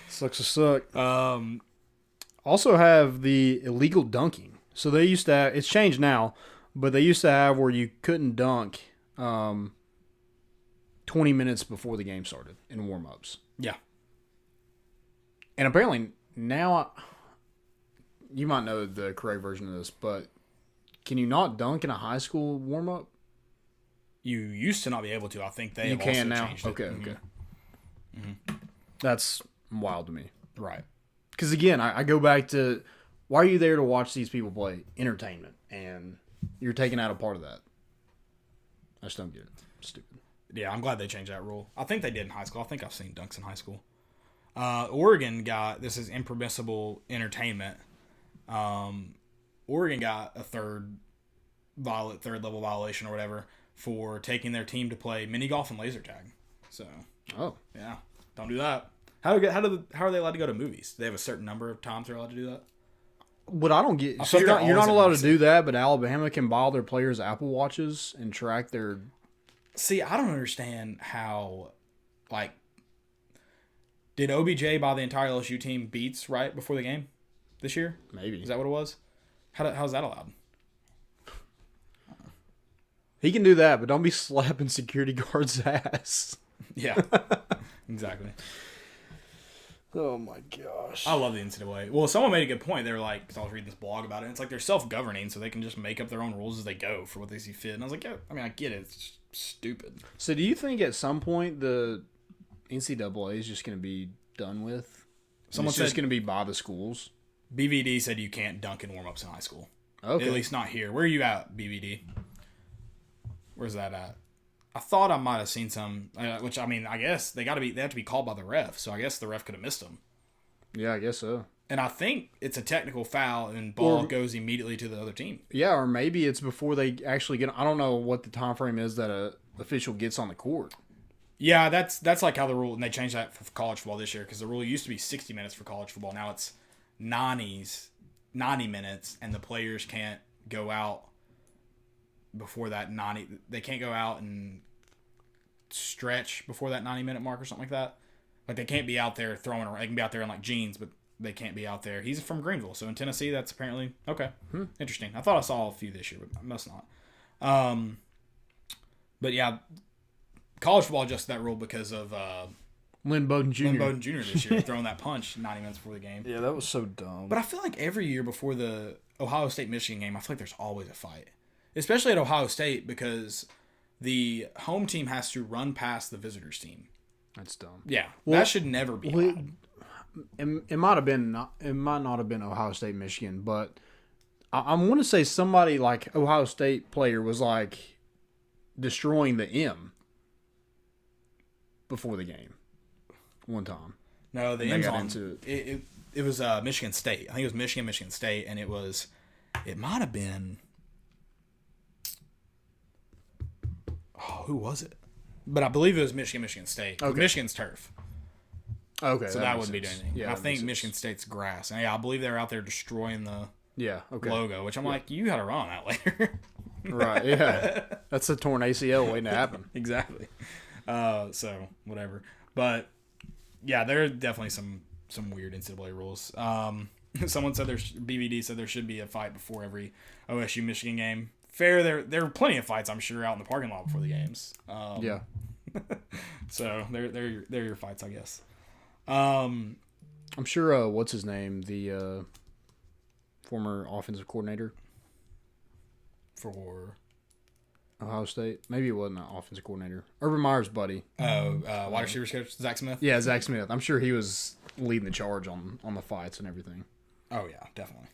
Sucks to suck. Also have the illegal dunking. So they used to have, it's changed now, but they used to have where you couldn't dunk 20 minutes before the game started in warm-ups. Yeah. And apparently now, you might know the correct version of this, but can you not dunk in a high school warm-up? You used to not be able to. I think they you have can also now. changed it. Okay, Mm-hmm. okay. Mm-hmm. That's wild to me. Right. Because again, I go back to, why are you there to watch these people play? Entertainment. And you're taking out a part of that. I just don't get it. Stupid. Yeah, I'm glad they changed that rule. I think they did in high school. I think I've seen dunks in high school. Oregon got, this is impermissible entertainment. Oregon got a third level violation or whatever for taking their team to play mini golf and laser tag. So, yeah, don't do that. How are they allowed to go to movies? Do they have a certain number of times they're allowed to do that? What I don't get, so you're not allowed to do that, but Alabama can buy their players Apple Watches and track their... See, I don't understand how, did OBJ buy the entire LSU team Beats right before the game this year? Maybe. Is that what it was? How's that allowed? He can do that, but don't be slapping security guards' ass. Yeah, exactly. Oh my gosh. I love the NCAA. Well, someone made a good point. They were because I was reading this blog about it, and it's they're self-governing, so they can just make up their own rules as they go for what they see fit. And I was like, yeah, I get it. It's just stupid. So do you think at some point the NCAA is just going to be done with? It's just going to be by the schools? BVD said you can't dunk in warm-ups in high school. Okay. At least not here. Where are you at, BVD? Where's that at? I thought I might have seen some, which I guess they have to be called by the ref, so I guess the ref could have missed them. Yeah, I guess so. And I think it's a technical foul, and ball goes immediately to the other team. Yeah, or maybe it's before they actually get. I don't know what the time frame is that a official gets on the court. Yeah, that's how the rule, and they changed that for college football this year because the rule used to be 60 minutes for college football. Now it's 90 minutes, and the players can't go out before that 90. They can't go out and stretch before that 90-minute mark or something like that. They can't be out there throwing around. They can be out there in jeans, but they can't be out there. He's from Greenville, so in Tennessee, that's apparently okay. Interesting. I thought I saw a few this year, but I must not. But yeah, college football adjusted that rule because of Lynn Bowden Jr. This year throwing that punch 90 minutes before the game. Yeah, that was so dumb. But I feel like every year before the Ohio State-Michigan game, I feel like there's always a fight. Especially at Ohio State because the home team has to run past the visitors team. That's dumb. Yeah, that should never be allowed. It might have been not. It might not have been Ohio State, Michigan, but I want to say somebody like Ohio State player was like destroying the M before the game one time. No, the M's on it was Michigan State. I think it was Michigan State, and it might have been. Oh, who was it? But I believe it was Michigan State. Okay. Michigan's turf. Okay, so that wouldn't be doing anything. Yeah, I think Michigan State's grass. And yeah, I believe they're out there destroying the logo, which I'm like, you got to run on that later. Right, yeah. That's a torn ACL waiting to happen. Exactly. So, whatever. But, yeah, there are definitely some weird NCAA rules. Someone said BVD said there should be a fight before every OSU Michigan game. Fair, there are plenty of fights, I'm sure, out in the parking lot before the games. Yeah. So, they're your fights, I guess. I'm sure, what's his name? The former offensive coordinator for Ohio State. Maybe it wasn't an offensive coordinator. Urban Meyer's buddy. Wide receivers coach Zach Smith. Yeah, Zach Smith. I'm sure he was leading the charge on the fights and everything. Oh yeah, definitely.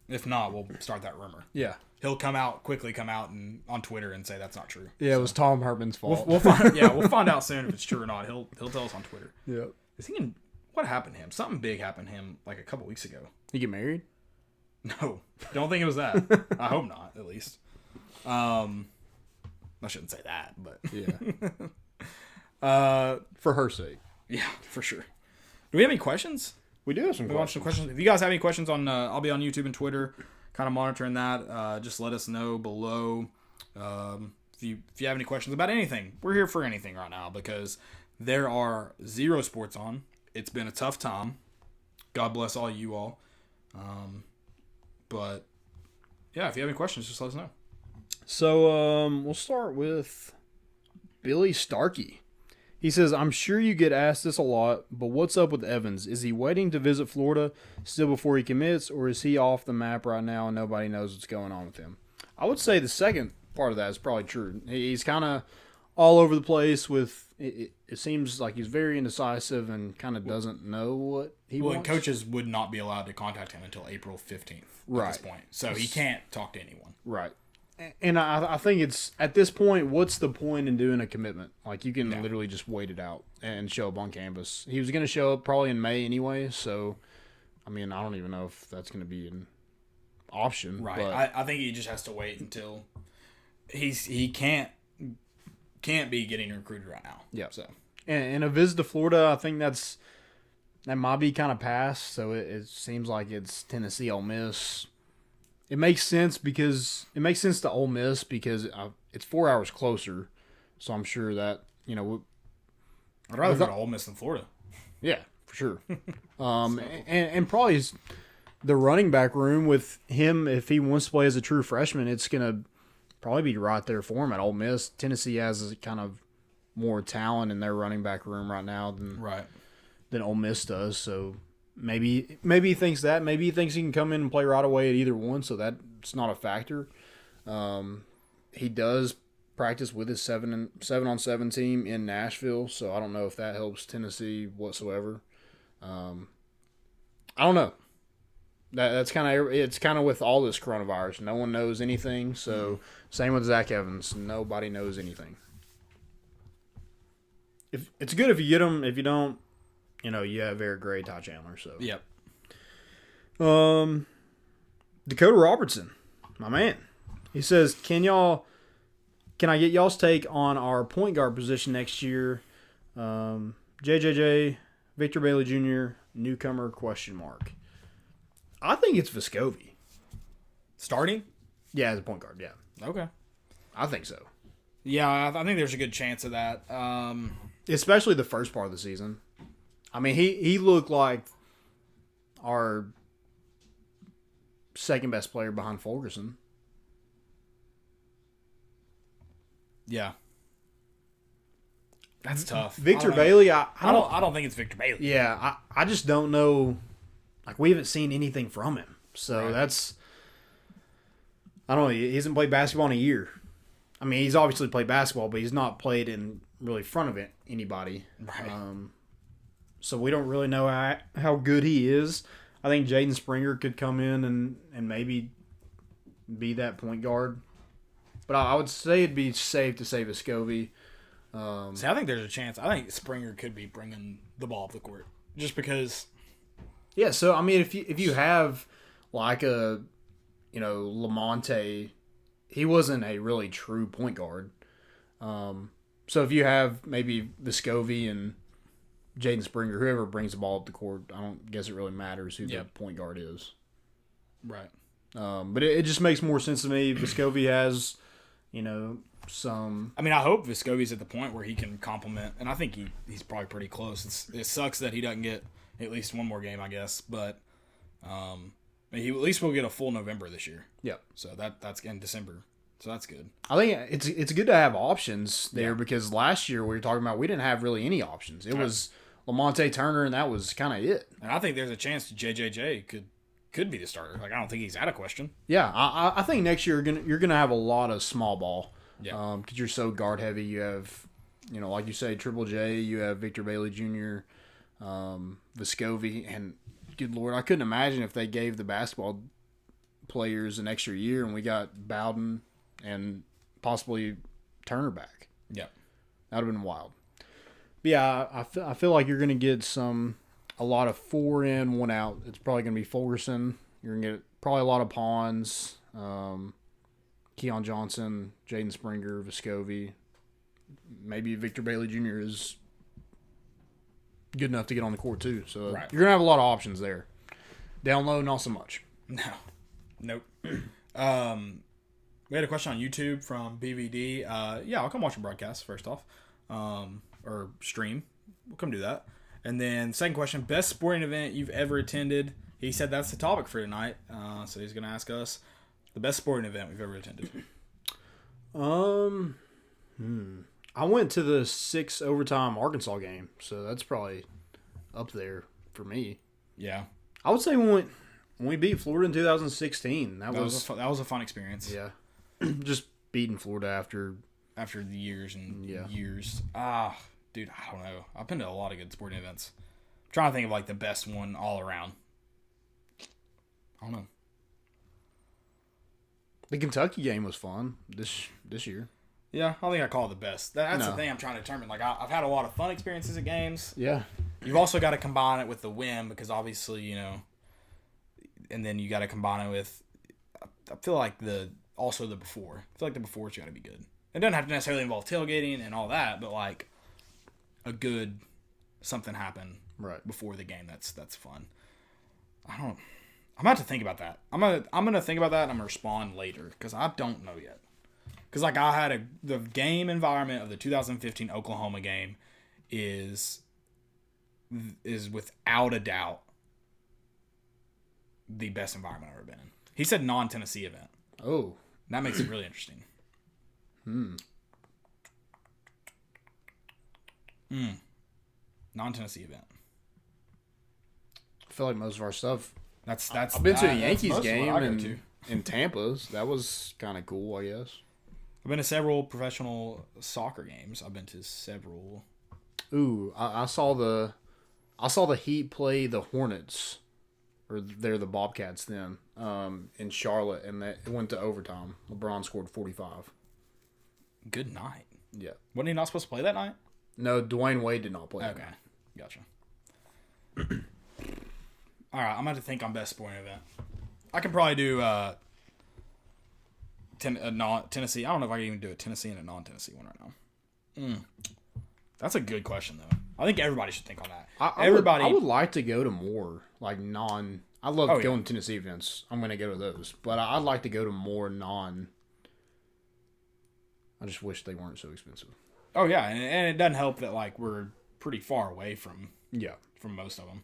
If not, we'll start that rumor. Yeah, he'll quickly come out and on Twitter and say that's not true. Yeah, it was Tom Herman's fault. We'll find out soon if it's true or not. He'll tell us on Twitter. Yeah. What happened to him? Something big happened to him like a couple weeks ago. He get married? No, don't think it was that. I hope not, at least. I shouldn't say that, but yeah. For her sake. Yeah, for sure. Do we have any questions? We do have some questions. If you guys have any questions I'll be on YouTube and Twitter, kind of monitoring that. Just let us know below. If you have any questions about anything, we're here for anything right now because there are 0 sports on. It's been a tough time. God bless all you all. But yeah, if you have any questions, just let us know. So we'll start with Billy Starkey. He says, I'm sure you get asked this a lot, but what's up with Evans? Is he waiting to visit Florida still before he commits, or is he off the map right now and nobody knows what's going on with him? I would say the second part of that is probably true. He's kind of all over the place with it seems like he's very indecisive and kind of doesn't know what he wants. And coaches would not be allowed to contact him until April 15th at this point. So he can't talk to anyone. Right. And I think it's, at this point, what's the point in doing a commitment? Like, you can literally just wait it out and show up on campus. He was going to show up probably in May anyway, so, I mean, I don't even know if that's going to be an option. Right. But I think he just has to wait until he can't be getting recruited right now. Yeah. So. And a visit to Florida, I think that might be kind of past, so it seems like it's Tennessee, Ole Miss. It makes sense to Ole Miss because it's 4 hours closer, so I'm sure that I'd rather go to Ole Miss than Florida. Yeah, for sure. And probably the running back room with him, if he wants to play as a true freshman, it's gonna probably be right there for him at Ole Miss. Tennessee has kind of more talent in their running back room right now than Ole Miss does, so. Maybe he thinks that. Maybe he thinks he can come in and play right away at either one, so that's not a factor. He does practice with his 7-on-7 team in Nashville, so I don't know if that helps Tennessee whatsoever. I don't know. It's kind of with all this coronavirus. No one knows anything, so same with Zach Evans. Nobody knows anything. If it's good if you get them. If you don't, you have Eric Gray, Ty Chandler. So yep. Dakota Robertson, my man. He says, "Can I get y'all's take on our point guard position next year? JJJ, Victor Bailey Jr., newcomer ? I think it's Vescovi. Starting? Yeah, as a point guard. Yeah. Okay. I think so. Yeah, I think there's a good chance of that. Especially the first part of the season. I mean, he looked like our second best player behind Fulgerson. Yeah, that's tough. Victor Bailey, I don't think it's Victor Bailey. Yeah, I just don't know. Like, we haven't seen anything from him, so that's. I don't know. He hasn't played basketball in a year. I mean, he's obviously played basketball, but he's not played in really front of anybody. Right. So we don't really know how good he is. I think Jaden Springer could come in and maybe be that point guard. But I would say it'd be safe to say Vescovi. See, I think there's a chance. I think Springer could be bringing the ball up the court just because. Yeah, so I mean, if you have like a, Lamonte, he wasn't a really true point guard. So if you have maybe Vescovi and Jaden Springer, whoever brings the ball up the court, I don't guess it really matters who the point guard is. Right. But it just makes more sense to me. Vescovi has, some. I mean, I hope Vescovi's at the point where he can complement, and I think he's probably pretty close. It sucks that he doesn't get at least one more game, I guess, but he at least will get a full November this year. Yeah. So that's in December. So that's good. I think it's good to have options there because last year we were talking about we didn't have really any options. It was Lamonte Turner, and that was kind of it. And I think there's a chance JJJ could be the starter. Like, I don't think he's out of question. Yeah, I think next year you're gonna have a lot of small ball. Yeah. Because you're so guard heavy. You have, like you say, Triple J. You have Victor Bailey Jr., Vescovi, and good Lord, I couldn't imagine if they gave the basketball players an extra year and we got Bowden and possibly Turner back. Yeah. That would have been wild. But yeah, I feel like you're going to get a lot of 4 in, 1 out. It's probably going to be Fulgerson. You're going to get probably a lot of Pawns, Keon Johnson, Jaden Springer, Vescovi. Maybe Victor Bailey Jr. is good enough to get on the court too. So you're going to have a lot of options there. Down low, not so much. No. Nope. We had a question on YouTube from BVD. I'll come watch a broadcast first off, or stream. We'll come do that. And then second question, best sporting event you've ever attended. He said that's the topic for tonight. So he's going to ask us the best sporting event we've ever attended. I went to the 6 overtime Arkansas game, so that's probably up there for me. Yeah. I would say when we beat Florida in 2016, that was a fun experience. Yeah. Just beating Florida after the years and years. Dude, I don't know. I've been to a lot of good sporting events. I'm trying to think of like the best one all around. I don't know. The Kentucky game was fun this year. Yeah, I think I call it the best. That's the thing I'm trying to determine. Like, I've had a lot of fun experiences at games. Yeah. You've also got to combine it with the win because obviously, and then you got to combine it with, I feel like the before. I feel like the before's got to be good. It doesn't have to necessarily involve tailgating and all that, but like a good something happen before the game. That's fun. I'm about to think about that. I'm gonna think about that and I'm gonna respond later because I don't know yet. Because like I had the game environment of the 2015 Oklahoma game is without a doubt the best environment I've ever been in. He said non-Tennessee event. Oh. That makes it really interesting. Non-Tennessee event. I feel like most of our stuff. That's. I've been to a Yankees game in Tampa. That was kind of cool, I guess. I've been to several professional soccer games. I've been to several. Ooh, I saw the Heat play the Hornets, or they're the Bobcats then, in Charlotte, and it went to overtime. LeBron scored 45. Good night. Yeah. Wasn't he not supposed to play that night? No, Dwayne Wade did not play. Okay, gotcha. All right, I'm going to think on best sporting event. I can probably do Tennessee. I don't know if I can even do a Tennessee and a non-Tennessee one right now. That's a good question, though. I think everybody should think on that. I would like to go to more like non. I love going to Tennessee events. I'm going to go to those, but I'd like to go to more non. I just wish they weren't so expensive. Oh yeah, and it doesn't help that like we're pretty far away from most of them,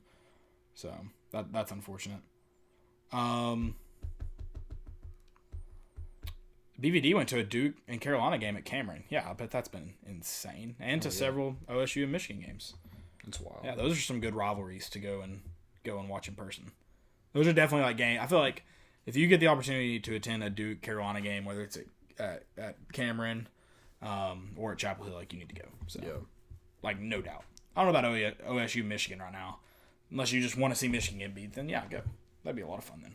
so that's unfortunate. BVD went to a Duke and Carolina game at Cameron. Yeah, I bet that's been insane. And to several OSU and Michigan games. That's wild. Yeah, those are some good rivalries to go and watch in person. Those are definitely like games. I feel like if you get the opportunity to attend a Duke Carolina game, whether it's at Cameron, or at Chapel Hill, like you need to go. So, Yeah. like no doubt. I don't know about OSU, Michigan right now. Unless you just want to see Michigan get beat, then yeah, go. That'd be a lot of fun then.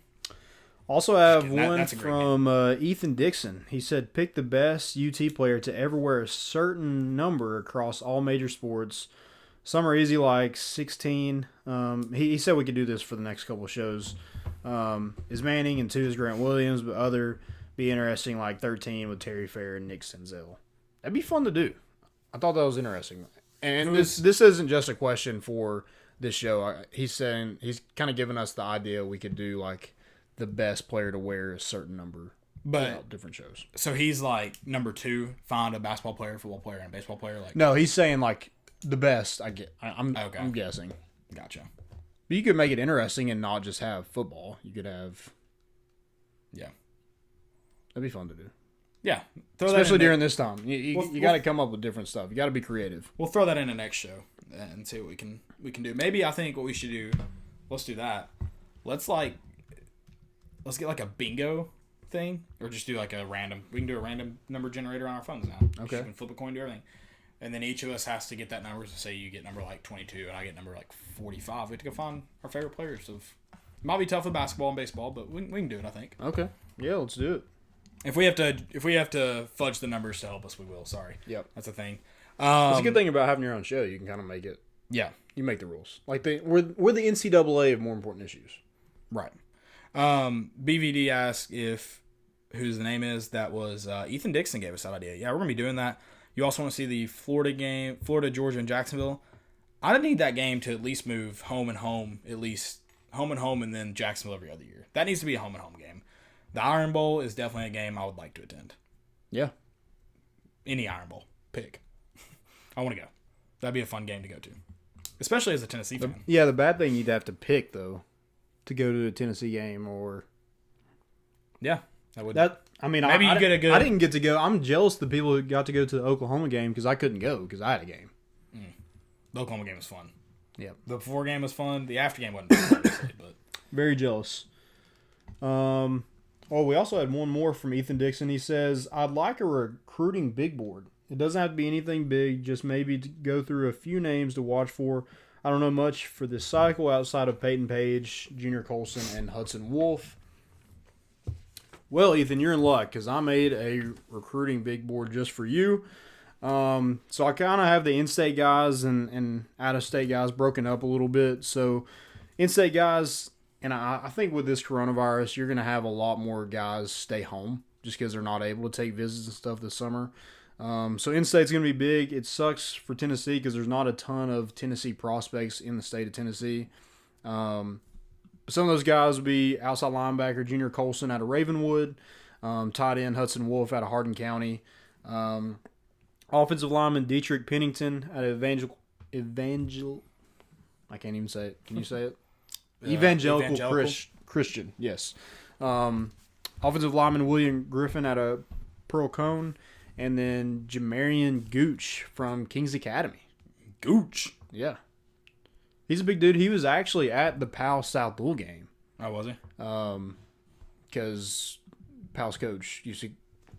Also have kidding. one That's a great from Ethan Dixon. He said, pick the best UT player to ever wear a certain number across all major sports. Some are easy, like 16. He said we could do this for the next couple of shows. Is Manning, and 2 is Grant Williams, but other be interesting, like 13 with Terry Fair and Nick Senzel. That'd be fun to do. I thought that was interesting. And this isn't just a question for this show. He's kind of giving us the idea we could do like the best player to wear a certain number, but different shows. So he's like number 2, find a basketball player, football player, and a baseball player. Like no, he's saying like the best. I'm guessing. Gotcha. But you could make it interesting and not just have football. You could have. Yeah. That'd be fun to do. Yeah. Especially during this time. You got to come up with different stuff. You got to be creative. We'll throw that in the next show and see what we can do. Maybe I think what we should do, let's do that. Let's get like a bingo thing, or just do like we can do a random number generator on our phones now. Okay. You can flip a coin, do everything. And then each of us has to get that number. So say you get number like 22 and I get number like 45. We have to go find our favorite players. It might be tough with basketball and baseball, but we can do it, I think. Okay. Yeah, let's do it. If we have to fudge the numbers to help us, we will. Sorry. Yep. That's a thing. That's a good thing about having your own show. You can kind of make it. Yeah. You make the rules. Like we're the NCAA of more important issues. Right. BVD asked whose the name is. That was Ethan Dixon gave us that idea. Yeah, we're going to be doing that. You also want to see the Florida game, Florida, Georgia, and Jacksonville. I need that game to at least move home and home, and then Jacksonville every other year. That needs to be a home and home game. The Iron Bowl is definitely a game I would like to attend. Yeah. Any Iron Bowl. Pick. I want to go. That'd be a fun game to go to. Especially as a Tennessee fan. Yeah, the bad thing you'd have to pick, though, to go to a Tennessee game or... Yeah. Maybe you get a good... I didn't get to go. I'm jealous of the people who got to go to the Oklahoma game because I couldn't go because I had a game. The Oklahoma game was fun. Yeah. The before game was fun. The after game wasn't fun, obviously, but... Very jealous. We also had one more from Ethan Dixon. He says, I'd like a recruiting big board. It doesn't have to be anything big, just maybe to go through a few names to watch for. I don't know much for this cycle outside of Peyton Page, Junior Colson, and Hudson Wolf. Well, Ethan, you're in luck because I made a recruiting big board just for you. So I kind of have the in-state guys and out-of-state guys broken up a little bit. So in-state guys, and I think with this coronavirus, you're going to have a lot more guys stay home just because they're not able to take visits and stuff this summer. So in-state's going to be big. It sucks for Tennessee because there's not a ton of Tennessee prospects in the state of Tennessee. Some of those guys would be outside linebacker Junior Colson out of Ravenwood, tight end Hudson Wolf out of Hardin County, offensive lineman Dietrich Pennington out of Evangel. I can't even say it. Can you say it? Evangelical Christian. Yes. Offensive lineman William Griffin out of Pearl Cone, and then Jamarian Gooch from Kings Academy. Gooch. Yeah. He's a big dude. He was actually at the Powell South Bull game. Oh, was he? Because Powell's coach used to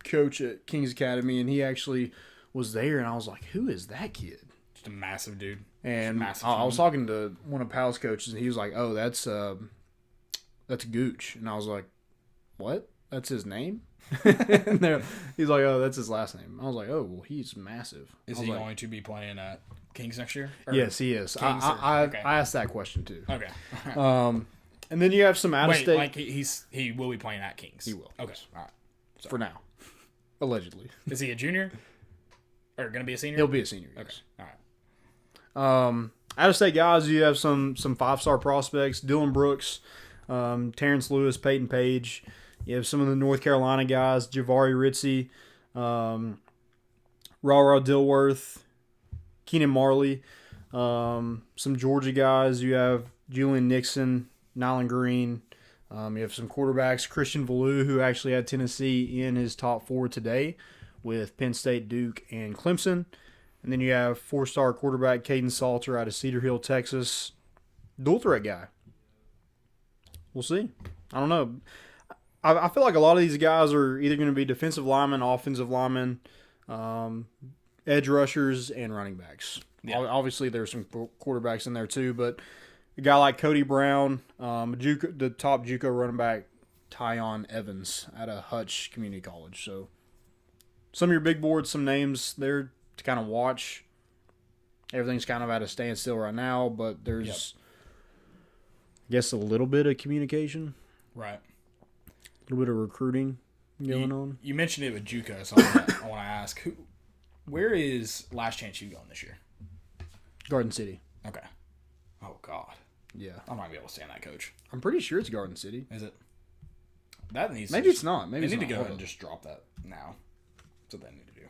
coach at Kings Academy, and he actually was there, and I was like, who is that kid? Just a massive dude. And I was talking to one of Powell's coaches, and he was like, oh, that's Gooch. And I was like, what? That's his name? And he's like, oh, that's his last name. I was like, oh, well, he's massive. Is he going to be playing at Kings next year? Yes, he is. I asked that question too. Okay. And then you have some out of state. Like he will be playing at Kings. He will. Okay. Yes. All right. So. For now, allegedly. Is he a junior? Or going to be a senior? He'll be a senior. Okay. Yes. All right. Out of state guys, you have some 5-star prospects: Dylan Brooks, Terrence Lewis, Peyton Page. You have some of the North Carolina guys: Javari Ritzy, Ra Dilworth, Keenan Marley. Some Georgia guys. You have Julian Nixon, Nylan Green. You have some quarterbacks: Christian Valou, who actually had Tennessee in his top 4 today, with Penn State, Duke, and Clemson. And then you have 4-star quarterback Caden Salter out of Cedar Hill, Texas. Dual threat guy. We'll see. I don't know. I feel like a lot of these guys are either going to be defensive linemen, offensive linemen, edge rushers, and running backs. Yeah. Obviously, there's some quarterbacks in there too, but a guy like Cody Brown, the top JUCO running back, Tyon Evans at a Hutch Community College. So some of your big boards, some names there to kind of watch. Everything's kind of at a standstill right now, but there's, I guess, a little bit of communication. Right. A little bit of recruiting going on. You mentioned it with JUCO, so I want to ask, where is Last Chance U going this year? Garden City. Okay. Oh, God. Yeah. I'm not going to be able to stand that, Coach. I'm pretty sure it's Garden City. Is it? That needs Maybe it's not. Maybe they it's need to not. go ahead and just drop that now. That's what they need to do.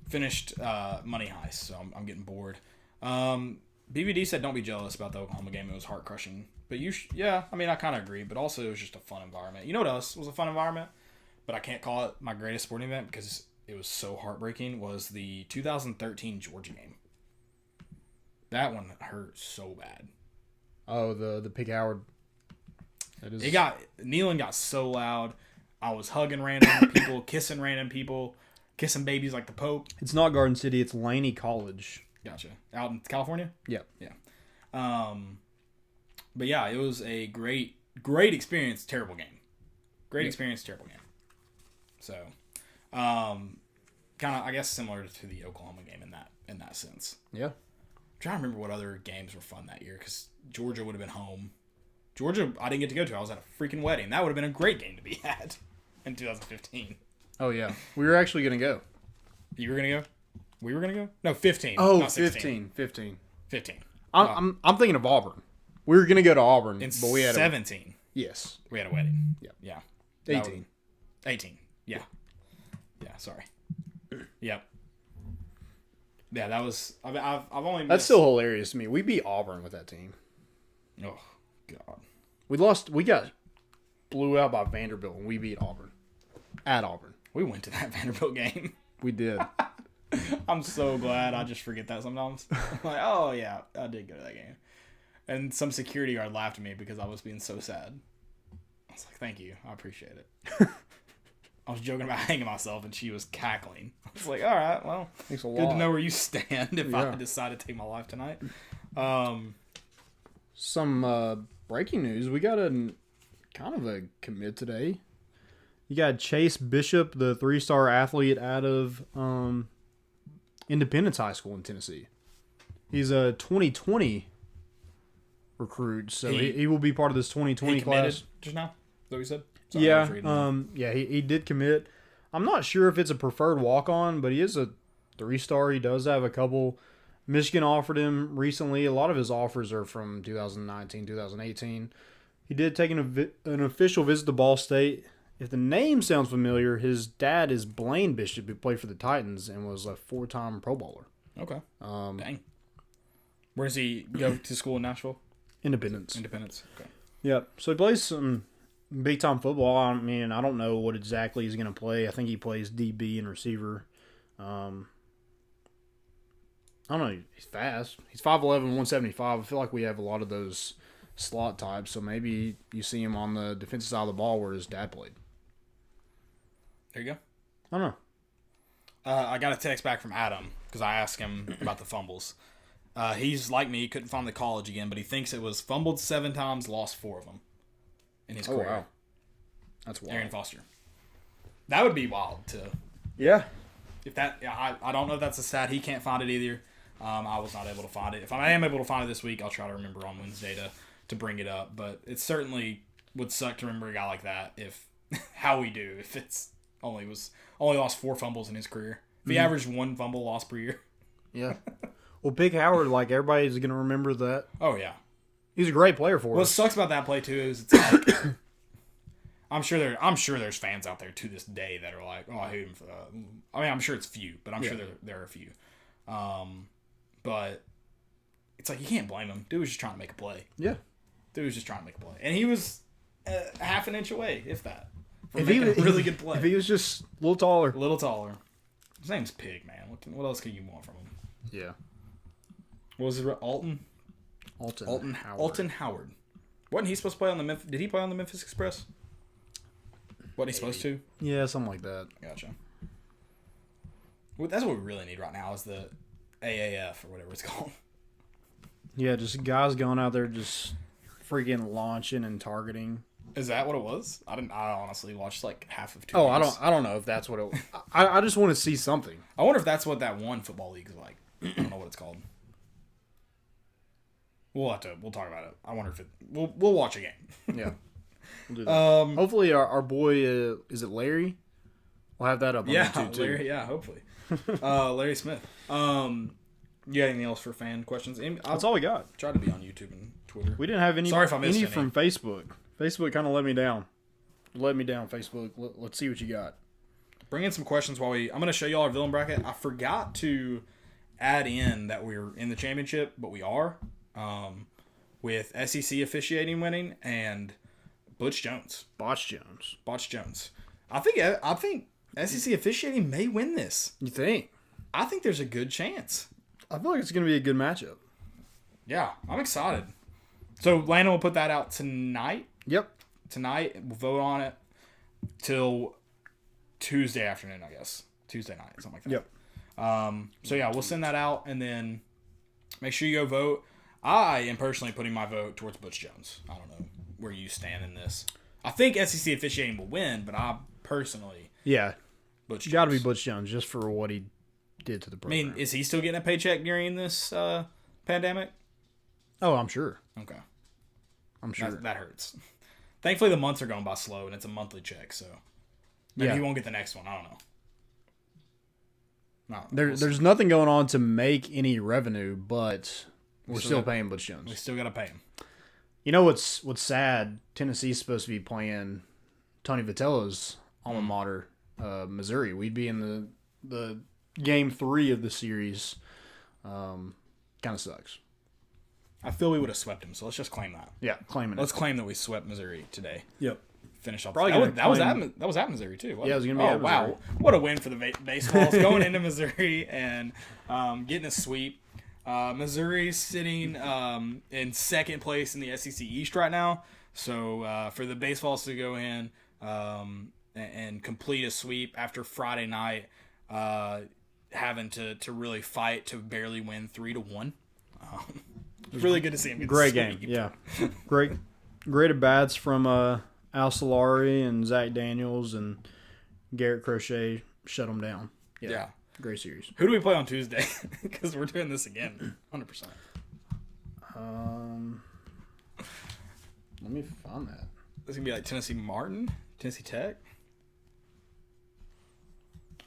Finished Money Heist, so I'm getting bored. BVD said don't be jealous about the Oklahoma game. It was heart-crushing. But yeah, I mean, I kind of agree. But also, it was just a fun environment. You know what else was a fun environment? But I can't call it my greatest sporting event because it was so heartbreaking, was the 2013 Georgia game. That one hurt so bad. Oh, the Pig Howard. Kneeling got so loud. I was hugging random people, kissing random people, kissing babies like the Pope. It's not Garden City. It's Laney College. Gotcha. Out in California? Yeah. Yeah. But yeah, it was a great experience, terrible game. Great experience, terrible game. So, kind of, I guess, similar to the Oklahoma game in that sense. Yeah. I'm trying to remember what other games were fun that year because Georgia would have been home. Georgia, I didn't get to go to. I was at a freaking wedding. That would have been a great game to be at in 2015. Oh, yeah. We were actually going to go. You were going to go? We were going to go? No, 15. Oh, not 16. 15. I'm I'm thinking of Auburn. We were going to go to Auburn, but we had 17. Yes. We had a wedding. Yeah. 18. 18. Yeah. Yeah, sorry. Yep. Yeah, that was... I've only... That's still hilarious to me. We beat Auburn with that team. Oh, God. We got blew out by Vanderbilt, and we beat Auburn. At Auburn. We went to that Vanderbilt game. We did. I'm so glad. I just forget that sometimes. I'm like, oh, yeah, I did go to that game. And some security guard laughed at me because I was being so sad. I was like, thank you. I appreciate it. I was joking about hanging myself, and she was cackling. I was like, all right, well, Thanks a good lot. to know where you stand if I decide to take my life tonight. Some breaking news. We got a commit today. You got Chase Bishop, the 3-star athlete out of Independence High School in Tennessee. He's a 2020 recruit, so he will be part of this 2020 he committed class. just now? Is that what you said? Sorry, I was reading that. He did commit. I'm not sure if it's a preferred walk-on, but he is a 3-star. He does have a couple. Michigan offered him recently. A lot of his offers are from 2019, 2018. He did take an official visit to Ball State. If the name sounds familiar, his dad is Blaine Bishop, who played for the Titans and was a 4-time Pro Bowler. Okay. Dang. Where does he go to school in Nashville? Independence. Okay. Yeah. So he plays some big-time football. I mean, I don't know what exactly he's going to play. I think he plays DB and receiver. I don't know. He's fast. He's 5'11", 175. I feel like we have a lot of those slot types, so maybe you see him on the defensive side of the ball where his dad played. There you go. I don't know. I got a text back from Adam because I asked him about the fumbles. He's like me. He couldn't find the college again, but he thinks it was fumbled 7 times, lost 4 of them in his career. Wow. That's wild. Arian Foster. That would be wild, too. Yeah. If that, I don't know if that's a stat. He can't find it either. I was not able to find it. If I am able to find it this week, I'll try to remember on Wednesday to bring it up. But it certainly would suck to remember a guy like that if it's only lost 4 fumbles in his career. If he averaged 1 fumble loss per year. Yeah. Well, Big Howard, like, everybody's going to remember that. Oh, yeah. He's a great player for us. What sucks about that play, too, is it's like... I'm sure there's fans out there to this day that are like, oh, I hate him for that. I mean, I'm sure it's few, but I'm sure there are a few. But it's like, you can't blame him. Dude was just trying to make a play. Yeah. Dude was just trying to make a play. And he was half an inch away, if that. If he was a really good play. If he was just a little taller. A little taller. His name's Pig, man. What else can you want from him? Yeah. What was it? Alton Howard. Wasn't he supposed to play on the Memphis? Did he play on the Memphis Express? Wasn't he supposed to? Yeah, something like that. Gotcha. Well, that's what we really need right now is the AAF or whatever it's called. Yeah, just guys going out there just freaking launching and targeting. Is that what it was? I honestly watched like half of 2 Oh, games. I don't know if that's what it was. I just want to see something. I wonder if that's what that one football league is like. I don't know what it's called. We'll talk about it. I wonder if we'll watch a game. Yeah. We'll do that. Hopefully our boy, is it Larry? We'll have that up on YouTube too. Larry, hopefully. Larry Smith. You got anything else for fan questions? That's all we got. Try to be on YouTube and Twitter. We didn't have any. Sorry if I missed any from Facebook. Facebook kind of let me down. Let me down, Facebook. Let's see what you got. Bring in some questions while I'm going to show you all our villain bracket. I forgot to add in that we're in the championship, but we are. With SEC officiating winning and Butch Jones. Botch Jones. I think SEC officiating may win this. You think? I think there's a good chance. I feel like it's going to be a good matchup. Yeah, I'm excited. So Landon will put that out tonight. Yep. Tonight, we'll vote on it till Tuesday afternoon, I guess. Tuesday night, something like that. Yep. So yeah, we'll send that out and then make sure you go vote. I am personally putting my vote towards Butch Jones. I don't know where you stand in this. I think SEC officiating will win, but I personally... Yeah. Butch Jones. Got to be Butch Jones just for what he did to the program. I mean, is he still getting a paycheck during this pandemic? Oh, I'm sure. Okay. I'm sure. That hurts. Thankfully, the months are going by slow, and it's a monthly check, so maybe he won't get the next one. I don't know. No, there's nothing going on to make any revenue, but we're still paying Butch Jones. We still got to pay him. You know what's sad? Tennessee's supposed to be playing Tony Vitello's alma mater, Missouri. We'd be in the game 3 of the series. Kind of sucks. I feel we would have swept him, so let's just claim that. Yeah, claiming Let's claim that we swept Missouri today. Yep. Finish off. Probably that was at Missouri too. Yeah, it was gonna be. At wow, what a win for the baseballs going into Missouri and getting a sweep. Missouri's sitting in second place in the SEC East right now. So for the baseballs to go in and complete a sweep after Friday night, having to really fight to barely win 3-1. It's really good to see him get great the sweep. game. Yeah, great at bats from Al Solari and Zach Daniels and Garrett Crochet shut them down. Yeah. Great series. Who do we play on Tuesday? Because we're doing this again, 100%. Let me find that. It's gonna be like Tennessee Martin, Tennessee Tech.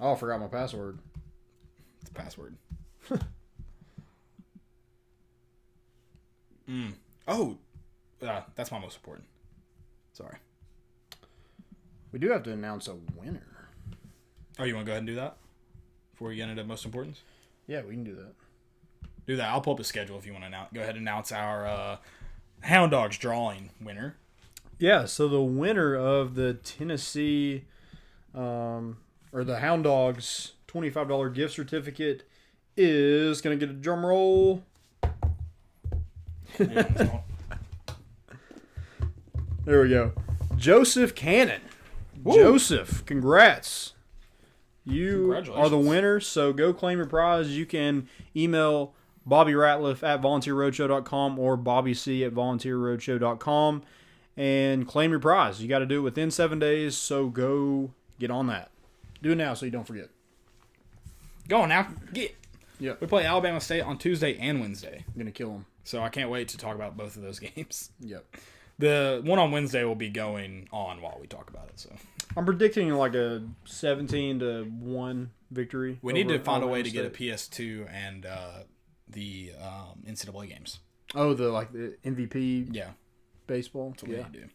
Oh, I forgot my password. It's a password. Oh, that's my most important. Sorry. We do have to announce a winner. Oh, you want to go ahead and do that before we get into most importance? Yeah, we can do that. Do that. I'll pull up the schedule if you want to go ahead and announce our Hound Dogs drawing winner. Yeah, so the winner of the Tennessee or the Hound Dogs $25 gift certificate is going to get a drum roll. There we go. Joseph Cannon. Woo! Joseph, congrats. You are the winner, so go claim your prize. You can email Bobby Ratliff at volunteerroadshow.com or Bobby C at volunteerroadshow.com and claim your prize. You got to do it within 7 days, so go get on that. Do it now so you don't forget. Go on now. Get. Yep. We play Alabama State on Tuesday and Wednesday. I'm going to kill them. So I can't wait to talk about both of those games. Yep. The one on Wednesday will be going on while we talk about it. So I'm predicting like a 17-1 victory. We need to find a way to get a PS2 and the NCAA games. Oh, the MVP baseball? That's what we need to do.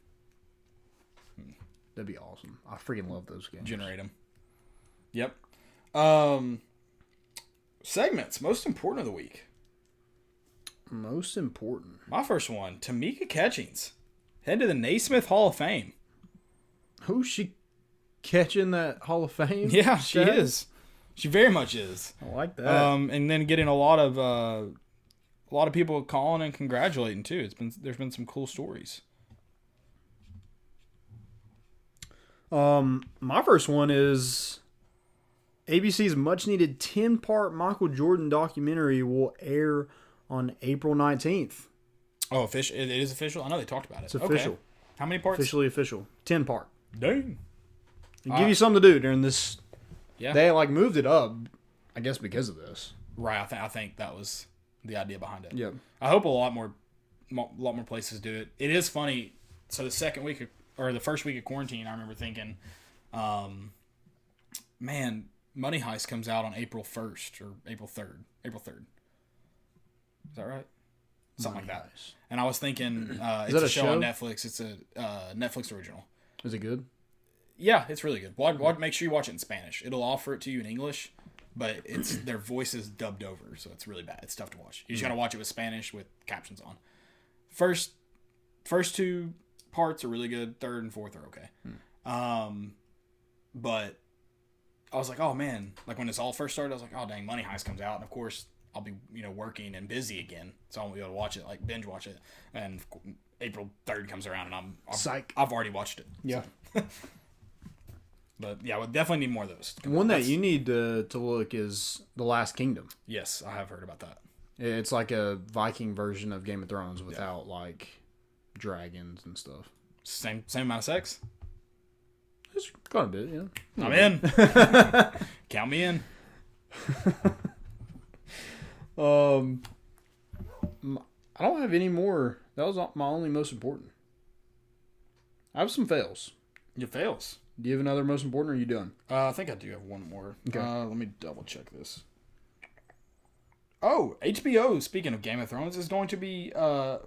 That'd be awesome. I freaking love those games. Generate them. Yep. Segments. Most important of the week. Most important. My first one, Tamika Catchings. Head to the Naismith Hall of Fame. Who's she catching that Hall of Fame? Yeah, she is. She very much is. I like that. And then getting a lot of people calling and congratulating too. There's been some cool stories. My first one is ABC's much-needed 10-part Michael Jordan documentary will air on April 19th. Oh, official! It is official? I know they talked about it. It's official. Okay. How many parts? Officially official. 10-part. Dang. Give you something to do during this. Yeah. They moved it up, I guess, because of this. Right. I think that was the idea behind it. Yep. I hope a lot more places do it. It is funny. So the first week of quarantine, I remember thinking, man, Money Heist comes out on April 1st or April 3rd. April 3rd. Is that right? Something like that. And I was thinking, it's that a a show show on Netflix. It's a Netflix original. Is it good? Yeah, it's really good. Make sure you watch it in Spanish. It'll offer it to you in English, but it's their voices dubbed over, so it's really bad. It's tough to watch. You just gotta watch it with Spanish with captions on. First two parts are really good. Third and fourth are okay. But I was like, oh man, like when this all first started, I was like, oh dang, Money Heist comes out, and of course I'll be working and busy again, so I won't be able to watch it, like binge watch it. And April 3rd comes around, and I've already watched it. Yeah. So. But yeah, we'll definitely need more of those. One that you need to look is The Last Kingdom. Yes, I have heard about that. It's like a Viking version of Game of Thrones without dragons and stuff. Same amount of sex? It's got a bit, yeah. I'm in. Count me in. I don't have any more. That was my only most important. I have some fails. Your fails. Do you have another most important, or are you done? I think I do have one more. Okay. Let me double check this. Oh, HBO, speaking of Game of Thrones, is going to be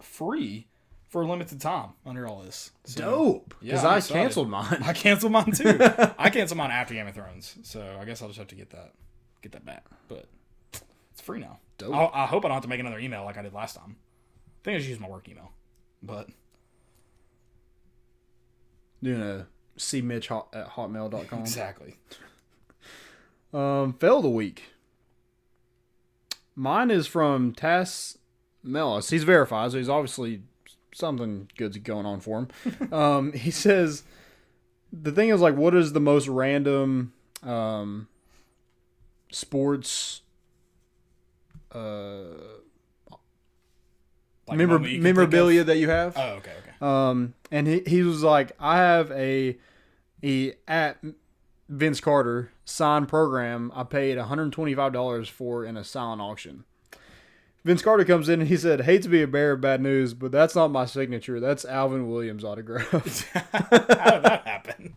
free for a limited time under all this. So, dope. Because I canceled mine. I canceled mine too. I canceled mine after Game of Thrones, so I guess I'll just have to get that back. But it's free now. Dope. I hope I don't have to make another email like I did last time. I think I just used my work email, but doing a cmitch@hotmail.com. Exactly. Fail of the week. Mine is from Tass Mellis. He's verified, so he's obviously something good's going on for him. He says, the thing is, what is the most random sports memorabilia that you have? Oh, okay. And he was like, I have a at Vince Carter signed program I paid $125 for in a silent auction. Vince Carter comes in and he said, hate to be a bearer of bad news, but that's not my signature. That's Alvin Williams' autograph. How did that happen?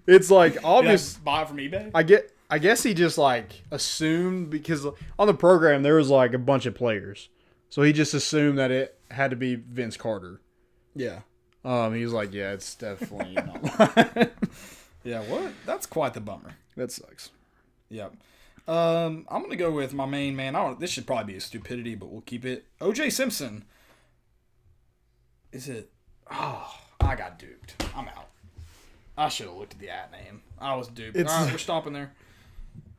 It's obvious. Buy it from eBay? I guess he just assumed, because on the program there was a bunch of players. So he just assumed that it had to be Vince Carter. Yeah. He was like, yeah, it's definitely not mine. Yeah, what? That's quite the bummer. That sucks. Yep. I'm going to go with my main man. This should probably be a stupidity, but we'll keep it. O.J. Simpson. Is it? Oh, I got duped. I'm out. I should have looked at the at name. I was duped. All right, we're stopping there.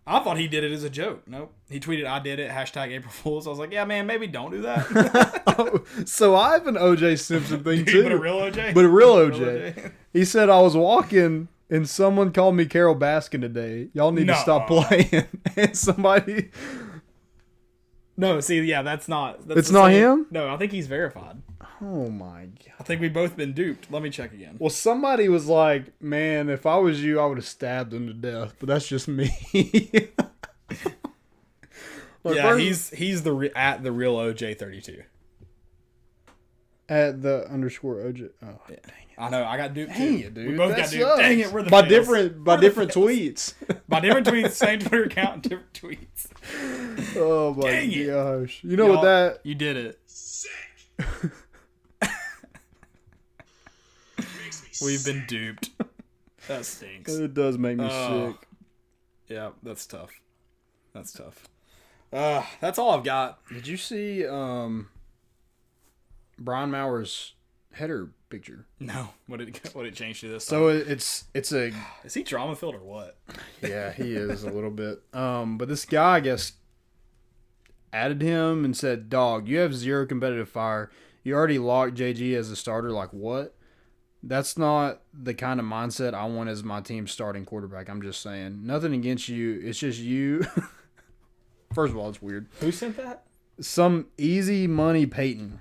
I thought he did it as a joke. Nope. He tweeted, I did it, #April Fools. I was like, yeah, man, maybe don't do that. So I have an O.J. Simpson thing, too. But a real O.J.? But a real O.J. He said, I was walking and someone called me Carol Baskin today. Y'all need to stop playing. And somebody... No, see, yeah, that's not... It's not him? No, I think he's verified. Oh, my God. I think we've both been duped. Let me check again. Well, somebody was like, man, if I was you, I would have stabbed him to death. But that's just me. Yeah, he's at the real OJ32. At the _OJ. Oh, yeah. Dang it. I know, I got duped dang too. It, dude. We both got duped. Sucks. Dang it, we're the by fails. different tweets. By different tweets, same Twitter account, different tweets. Oh my Dang it. gosh. You know what that... You did it. Sick. We've been duped. That stinks. It does make me sick. Yeah, that's tough. That's tough. That's all I've got. Did you see Brian Maurer's header picture? No. What did it change to this? So it's a... Is he drama filled or what? Yeah, he is a little bit. But this guy, I guess, added him and said, dog, you have 0 competitive fire. You already locked JG as a starter. Like, what? That's not the kind of mindset I want as my team's starting quarterback. I'm just saying. Nothing against you. It's just you. First of all, it's weird. Who sent that? Some easy money Peyton.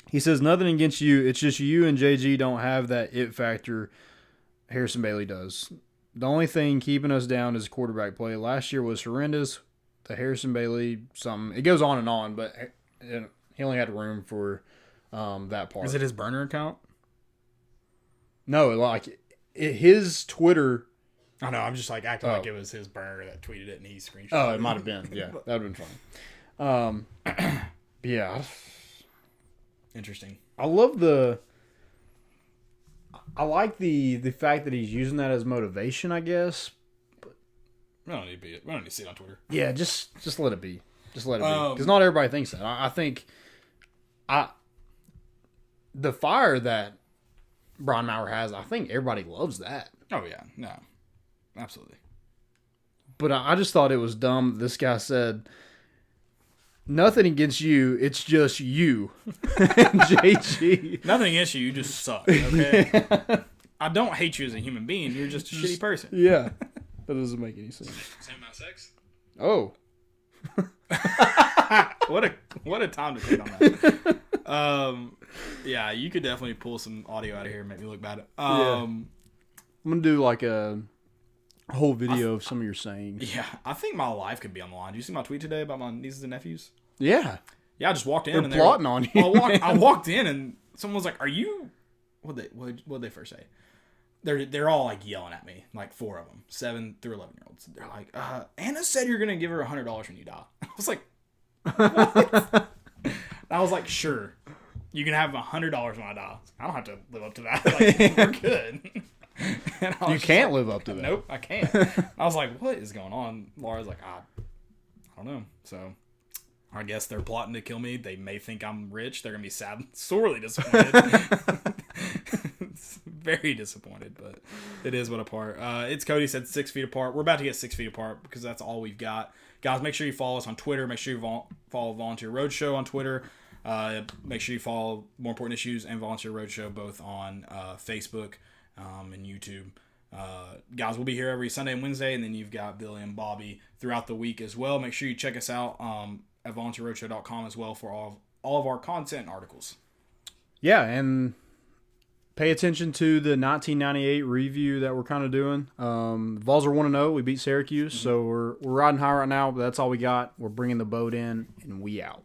He says, nothing against you. It's just you and JG don't have that it factor Harrison Bailey does. The only thing keeping us down is quarterback play. Last year was horrendous. The Harrison Bailey, something. It goes on and on, but he only had room for that part. Is it his burner account? No, like his Twitter. I know. I'm just like acting like it was his burner that tweeted it and he screenshot. Oh, it might have been. Yeah, that would have been fun. Yeah. Interesting. I like the fact that he's using that as motivation, I guess. But we don't need to see it on Twitter. Yeah, just let it be. Just let it be. Because not everybody thinks that. I think the fire that Brian Maurer has, I think everybody loves that. Oh, yeah. No. Absolutely. But I just thought it was dumb. This guy said, nothing against you. It's just you. JG. Nothing against you. You just suck. Okay? I don't hate you as a human being. You're just a shitty person. Yeah. That doesn't make any sense. Same amount of sex? Oh. What a time to take on that. Yeah, you could definitely pull some audio out of here and make me look bad. I'm going to do like a whole video of some of your sayings. Yeah, I think my life could be on the line. Did you see my tweet today about my nieces and nephews? Yeah. Yeah, I just walked in. They're and plotting on you. I walked in and someone was like, "Are you?" What'd they first say? They're all like yelling at me, like 4 of them, 7 through 11-year-olds. They're like, "Anna said you're gonna give her $100 when you die." I was like, "What?" I was like, "Sure, you can have $100 when I die. I don't have to live up to that. Like, we're good." You can't live up to that. Nope, I can't. I was like, "What is going on?" Laura's like, I don't know. So I guess they're plotting to kill me. They may think I'm rich. They're going to be sad, sorely disappointed. Very disappointed, but it is what apart. It's Cody said 6 feet apart. We're about to get 6 feet apart because that's all we've got. Guys, make sure you follow us on Twitter. Make sure you follow Volunteer Roadshow on Twitter. Make sure you follow More Important Issues and Volunteer Roadshow both on Facebook and YouTube. Guys, we'll be here every Sunday and Wednesday, and then you've got Billy and Bobby throughout the week as well. Make sure you check us out at volunteerroadshow.com as well for all of our content and articles. Yeah, and pay attention to the 1998 review that we're kind of doing. Vols are 1-0. We beat Syracuse, so we're riding high right now, but that's all we got. We're bringing the boat in, and we out.